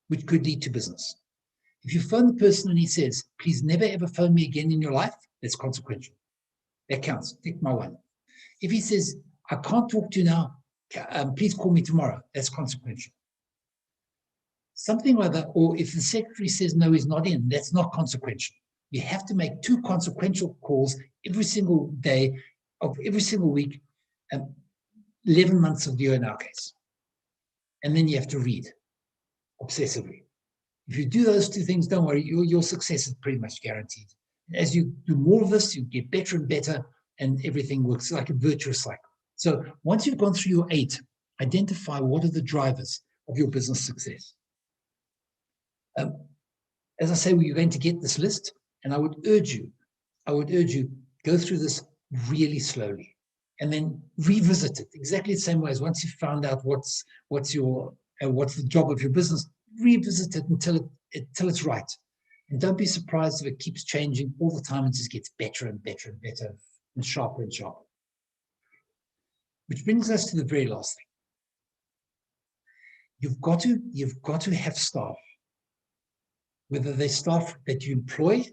which could lead to business. If you phone the person and he says, please never ever phone me again in your life, that's consequential. That counts. Tick my 1. If he says, I can't talk to you now, please call me tomorrow, that's consequential. Something like that, or if the secretary says no, he's not in, that's not consequential. You have to make 2 consequential calls every single day of every single week, 11 months of the year in our case. And then you have to read obsessively. If you do those 2 things, don't worry, your success is pretty much guaranteed. As you do more of this, you get better and better, and everything works like a virtuous cycle. So once you've gone through your 8, identify what are the drivers of your business success. As I say, you're going to get this list, and I would urge you, go through this really slowly, and then revisit it exactly the same way as once you've found out what's the job of your business. Revisit it until it's right, and don't be surprised if it keeps changing all the time and just gets better and better and better and sharper and sharper. Which brings us to the very last thing. You've got to have staff, whether they're staff that you employ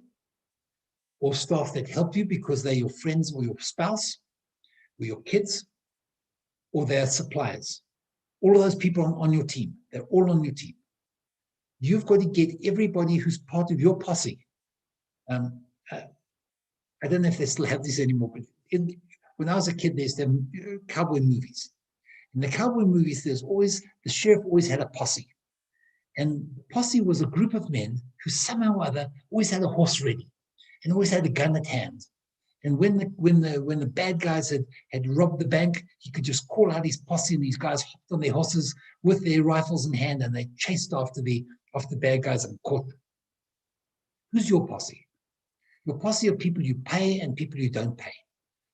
or staff that help you because they're your friends or your spouse or your kids, or they're suppliers. All of those people on your team, they're all on your team. You've got to get everybody who's part of your posse. I don't know if they still have this anymore, but when I was a kid, there's them cowboy movies. In the cowboy movies, the sheriff always had a posse. And the posse was a group of men who somehow or other always had a horse ready and always had a gun at hand. And when the bad guys had robbed the bank, he could just call out his posse, and these guys hopped on their horses with their rifles in hand, and they chased after the bad guys and caught them. Who's your posse? Your posse are people you pay and people you don't pay.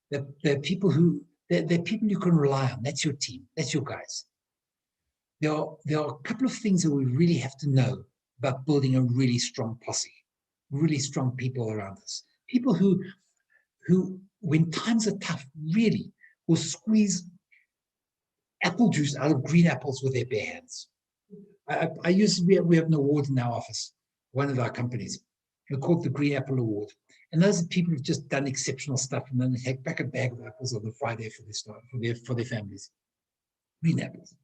They're people you can rely on. That's your team. That's your guys. There are a couple of things that we really have to know about building a really strong posse, really strong people around us. People who, when times are tough, really will squeeze apple juice out of green apples with their bare hands. We have an award in our office, one of our companies, called the Green Apple Award. And those are people who've just done exceptional stuff, and then they take back a bag of apples on the Friday for their families. Green apples.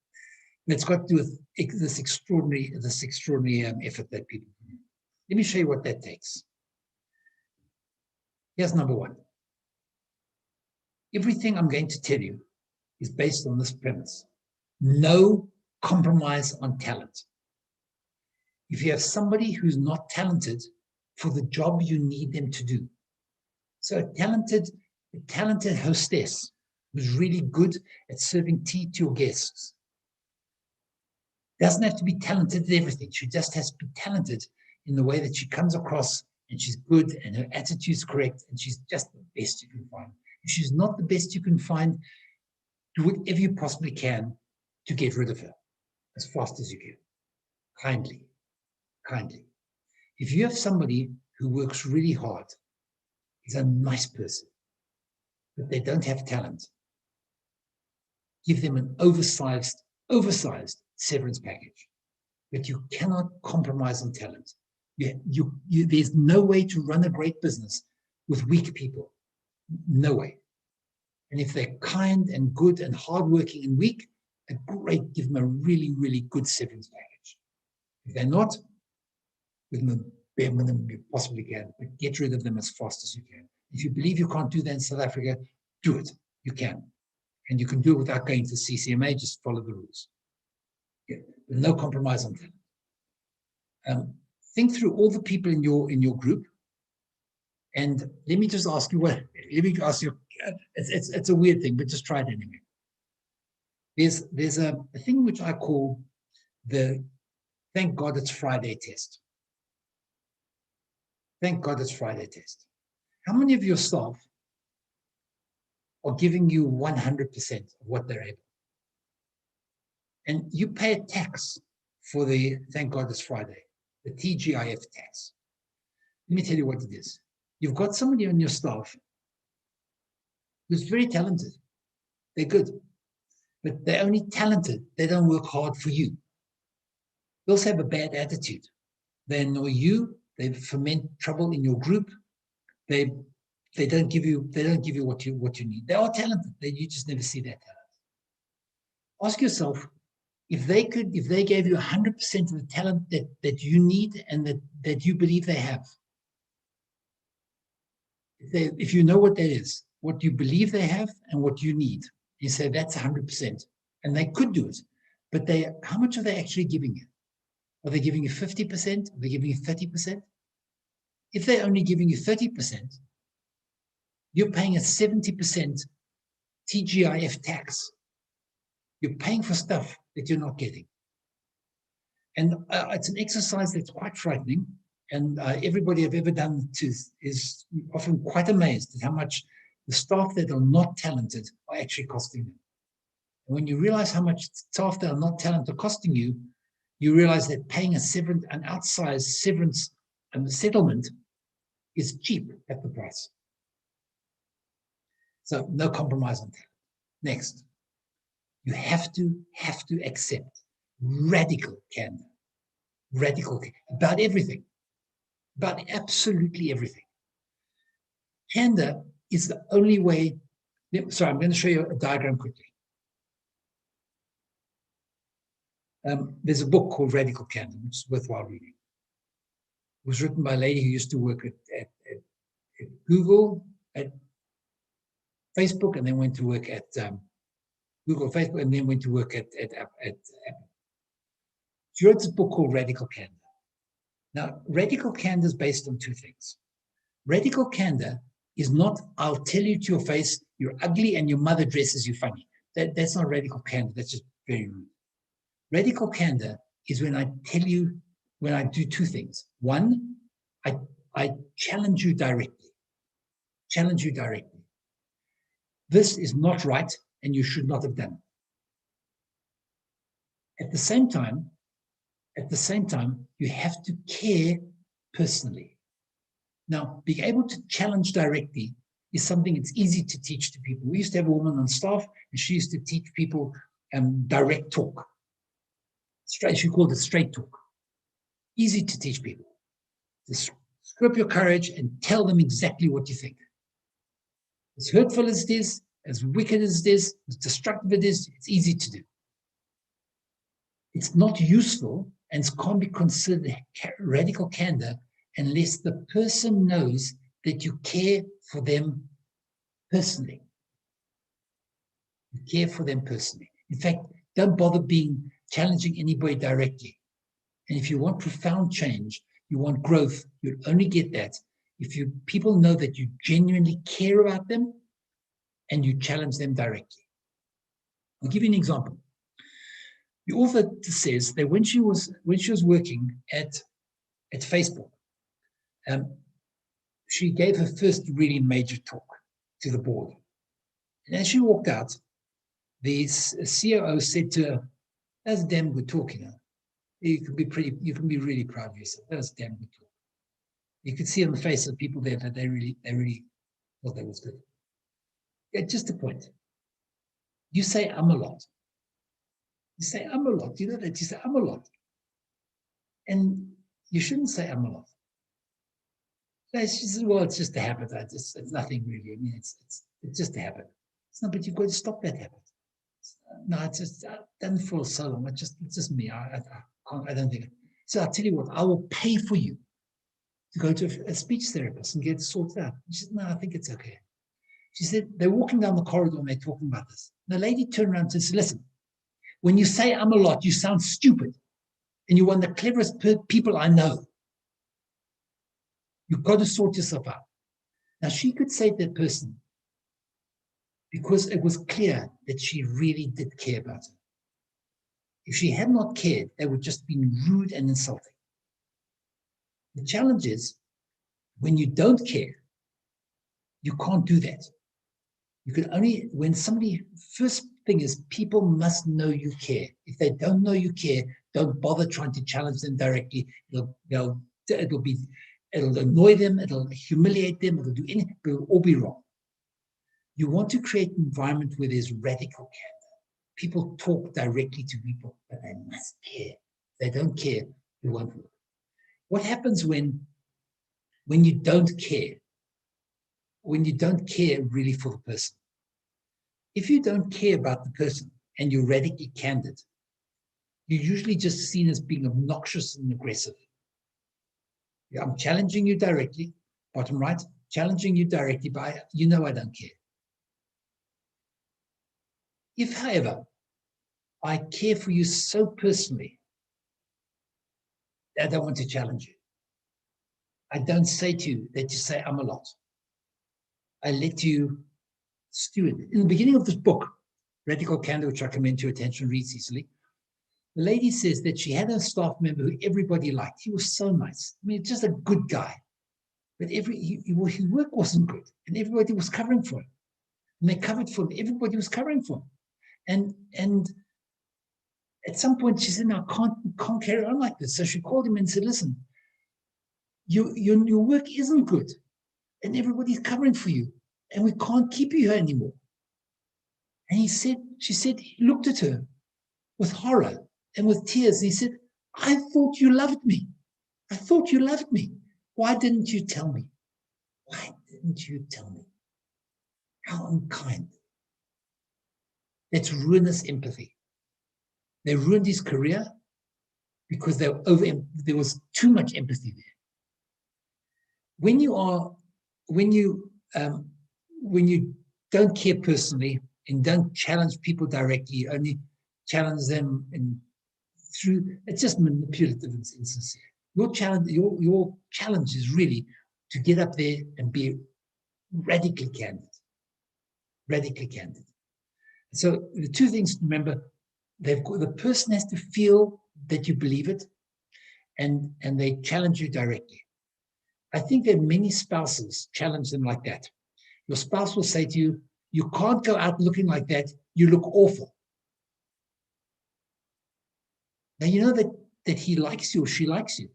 And it's got to do with this extraordinary effort that people do. Let me show you what that takes. Here's number 1. Everything I'm going to tell you is based on this premise. No compromise on talent. If you have somebody who's not talented for the job you need them to do. So a talented hostess who's really good at serving tea to your guests doesn't have to be talented at everything. She just has to be talented in the way that she comes across, and she's good and her attitude's correct, and she's just the best you can find. If she's not the best you can find, do whatever you possibly can to get rid of her as fast as you can. Kindly. If you have somebody who works really hard, is a nice person, but they don't have talent, give them an oversized severance package. But you cannot compromise on talent. There's no way to run a great business with weak people. No way. And if they're kind and good and hardworking and weak, give them a really, really good severance package. If they're not, give them the bare minimum you possibly can, but get rid of them as fast as you can. If you believe you can't do that in South Africa, do it. You can. And you can do it without going to CCMA, just follow the rules. Yeah, but no compromise on talent. Think through all the people in your group, and let me just ask you it's a weird thing, but just try it anyway. There's a thing which I call the thank God it's Friday test. Thank God it's Friday test. How many of your staff are giving you 100% of what they're able? And you pay a tax for the thank God it's Friday, the TGIF tax. Let me tell you what it is. You've got somebody on your staff who's very talented. They're good, but they're only talented. They don't work hard for you. They also have a bad attitude. They annoy you. They foment trouble in your group. They don't give you what you need. They are talented. You just never see that talent. Ask yourself, if they gave you 100% of the talent that you need and that you believe they have, if you know what that is, what you believe they have and what you need, you say that's 100%, and they could do it, but how much are they actually giving you? Are they giving you 50%? Are they giving you 30%? If they're only giving you 30%, you're paying a 70% TGIF tax. You're paying for stuff that you're not getting. And it's an exercise that's quite frightening. And everybody I've ever done it to is often quite amazed at how much the staff that are not talented are actually costing them. And when you realize how much staff that are not talented are costing you, you realize that paying an outsized severance and the settlement is cheap at the price. So no compromise on talent. Next, you have to accept radical candor. Radical about everything. About absolutely everything. Candor is the only way. Sorry, I'm going to show you a diagram quickly. There's a book called Radical Candor, which is worthwhile reading. It was written by a lady who used to work at Google, at Facebook, and then went to work at Google, Facebook, and then went to work at Apple. She wrote this book called Radical Candor. Now, radical candor is based on two things. Radical candor is not, I'll tell you to your face, you're ugly and your mother dresses you funny. That's not radical candor. That's just very rude. Radical candor is when I do two things. One, I challenge you directly. Challenge you directly. This is not right and you should not have done it. At the same time, you have to care personally. Now, being able to challenge directly is something that's easy to teach to people. We used to have a woman on staff, and she used to teach people direct talk. She called it straight talk. Easy to teach people. Just screw up your courage and tell them exactly what you think. As hurtful as it is, as wicked as it is, as destructive it is, it's easy to do. It's not useful and can't be considered radical candor unless the person knows that you care for them personally. You care for them personally. In fact, don't bother challenging anybody directly. And if you want profound change, you want growth, you'll only get that if people know that you genuinely care about them and you challenge them directly. I'll give you an example. The author says that when she was working at Facebook, she gave her first really major talk to the board. And as she walked out, the COO said to her, "That's damn good talk, you know. You can be really proud of yourself. That's damn good talk." You could see on the face of people there that they really thought that was good. Yeah, just a point. You say "I'm a lot." You say "I'm a lot." You know that you say "I'm a lot," and you shouldn't say "I'm a lot." She says, "Well, it's just a habit. It's nothing really. I mean, it's just a habit." It's not, but you've got to stop that habit. No, it's just I've done it for so long. It's just me. I don't think. So I'll tell you what. I will pay for you to go to a speech therapist and get it sorted out. She said, "No, I think it's okay." She said they're walking down the corridor and they're talking about this. The lady turned around and said, "Listen, when you say I'm a lot, you sound stupid, and you're one of the cleverest people I know. You've got to sort yourself out." Now, she could say to that person because it was clear that she really did care about her. If she had not cared, they would just been rude and insulting. The challenge is when you don't care, you can't do that. You can only, first thing is people must know you care. If they don't know you care, don't bother trying to challenge them directly. It'll be It'll annoy them, it'll humiliate them, it'll do anything, it'll all be wrong. You want to create an environment where there's radical candor. People talk directly to people, but they must care. If they don't care, it won't work. What happens when you don't care? When you don't care really for the person? If you don't care about the person and you're radically candid, you're usually just seen as being obnoxious and aggressive. I'm challenging you directly, bottom right, challenging you directly by, you know I don't care. If, however, I care for you so personally, I don't want to challenge you. I don't say to you that you say I'm a lot. I let you stew it. In the beginning of this book, Radical Candor, which I commend to your attention, reads easily, the lady says that she had a staff member who everybody liked. He was so nice. I mean, just a good guy. But his work wasn't good, and everybody was covering for him. And they covered for him. Everybody was covering for him. And at some point, she said, "No, I can't carry on like this." So she called him and said, "Listen, your work isn't good, and everybody's covering for you, and we can't keep you here anymore." And she said, he looked at her with horror and with tears. And he said, "I thought you loved me. I thought you loved me. Why didn't you tell me? Why didn't you tell me?" How unkind. That's ruinous empathy. They ruined his career because there was too much empathy there. When you don't care personally and don't challenge people directly, you only challenge them it's just manipulative and insincere. Your challenge is really to get up there and be radically candid. Radically candid. So the two things to remember: the person has to feel that you believe it, and they challenge you directly. I think that many spouses challenge them like that. Your spouse will say to you, "You can't go out looking like that. You look awful." Now you know that he likes you or she likes you.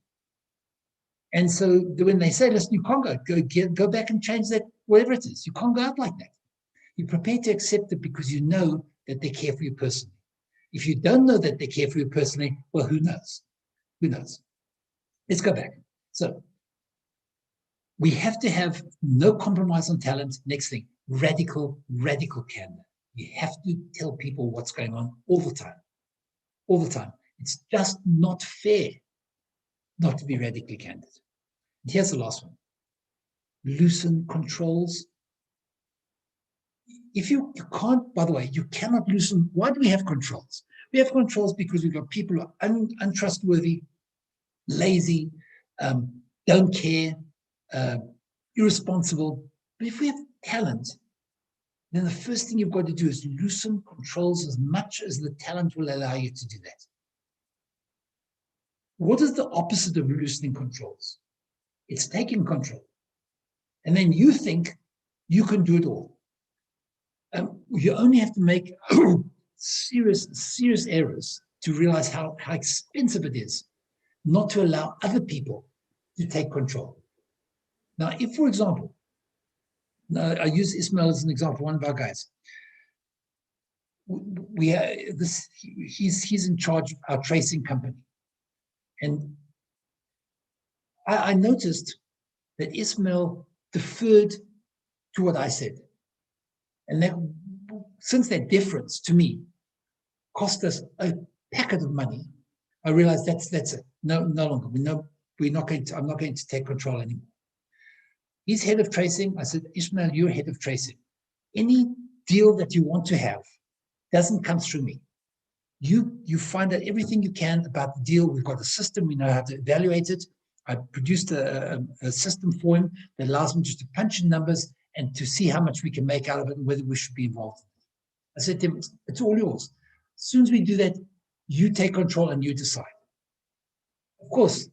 And so when they say, "Listen, you can't go back and change that, whatever it is. You can't go out like that." You're prepared to accept it because you know that they care for you personally. If you don't know that they care for you personally, well, who knows? Who knows? Let's go back. So we have to have no compromise on talent. Next thing, radical candor. You have to tell people what's going on all the time. All the time. It's just not fair not to be radically candid. And here's the last one. Loosen controls. If you can't, by the way, you cannot loosen. Why do we have controls? We have controls because we've got people who are untrustworthy, lazy, don't care, irresponsible. But if we have talent, then the first thing you've got to do is loosen controls as much as the talent will allow you to do that. What is the opposite of loosening controls? It's taking control. And then you think you can do it all. You only have to make serious errors to realize how expensive it is not to allow other people to take control. Now, if, for example, I use Ismail as an example, one of our guys. He's in charge of our tracing company. And I noticed that Ismail deferred to what I said. And that, since that difference to me cost us a packet of money, I realized that's it. No longer. I'm not going to take control anymore. He's head of tracing. I said, "Ismail, you're head of tracing. Any deal that you want to have doesn't come through me. You find out everything you can about the deal. We've got a system. We know how to evaluate it. I produced a system for him that allows him just to punch in numbers and to see how much we can make out of it and whether we should be involved in it." I said to him, "It's all yours. As soon as we do that, you take control and you decide." Of course,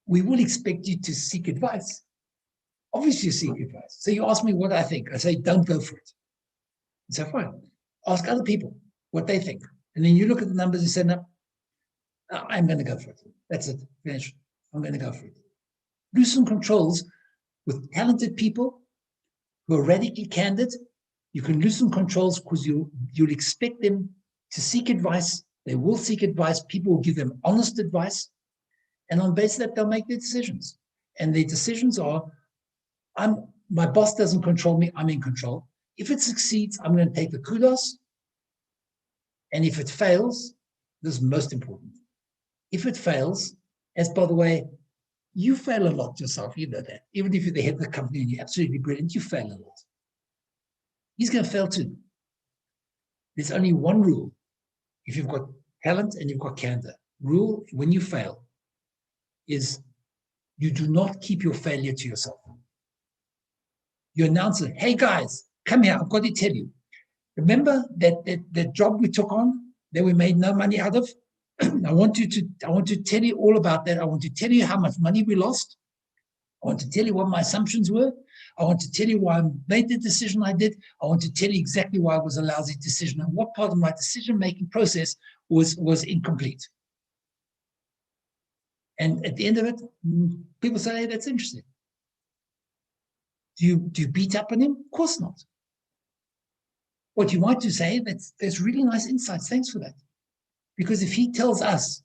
we will expect you to seek advice. Obviously, you seek advice. So you ask me what I think. I say, "Don't go for it." I say, "Fine. Ask other people what they think." And then you look at the numbers and say, "No, I'm going to go for it. That's it. Finish. I'm going to go for it." loosen controls with talented people who are radically candid. You can loosen controls because you'll expect them to seek advice. They will seek advice. People will give them honest advice. And on basis of that, they'll make their decisions. And their decisions are, my boss doesn't control me, I'm in control. If it succeeds, I'm going to take the kudos. And if it fails, this is most important. If it fails, as by the way, you fail a lot yourself, you know that. Even if you're the head of the company and you're absolutely brilliant, you fail a lot. He's going to fail too. There's only one rule. If you've got talent and you've got candor, rule when you fail is you do not keep your failure to yourself. You announce it, hey guys, come here, I've got to tell you. Remember that job we took on that we made no money out of? I want to tell you all about that. I want to tell you how much money we lost. I want to tell you what my assumptions were. I want to tell you why I made the decision I did. I want to tell you exactly why it was a lousy decision and what part of my decision-making process was incomplete. And at the end of it, people say, hey, that's interesting. Do you beat up on him? Of course not. What you might do say, that's really nice insights. Thanks for that. Because if he tells us,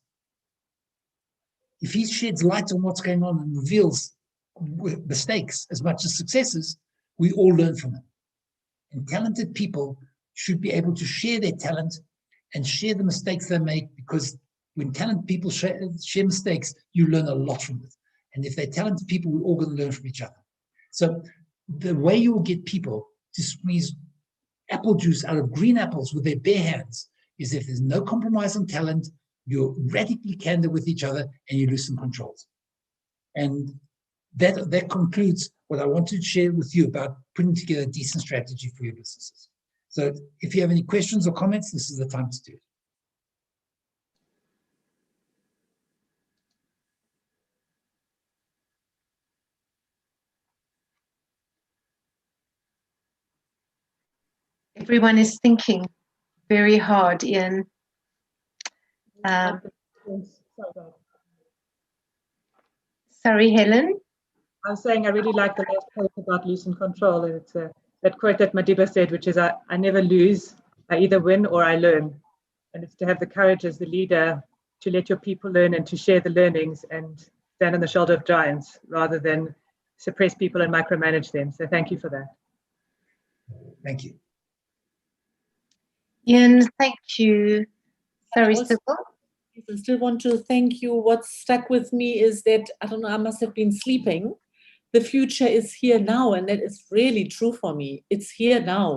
if he sheds light on what's going on and reveals mistakes as much as successes, we all learn from him. And talented people should be able to share their talent and share the mistakes they make, because when talented people share mistakes, you learn a lot from it. And if they're talented people, we're all going to learn from each other. So the way you will get people to squeeze apple juice out of green apples with their bare hands is if there's no compromise on talent, you're radically candid with each other, and you loosen controls. And that concludes what I wanted to share with you about putting together a decent strategy for your businesses. So if you have any questions or comments, this is the time to do it. Everyone is thinking very hard, Ian. Sorry, Helen? I was saying I really like the last quote about loosen control. And it's that quote that Madiba said, which is, I never lose, I either win or I learn. And it's to have the courage as the leader to let your people learn and to share the learnings and stand on the shoulder of giants rather than suppress people and micromanage them. So thank you for that. Thank you. Ian, thank you. Sorry, Sybil. I still want to thank you. What stuck with me is that, I don't know, I must have been sleeping. The future is here now, and that is really true for me. It's here now.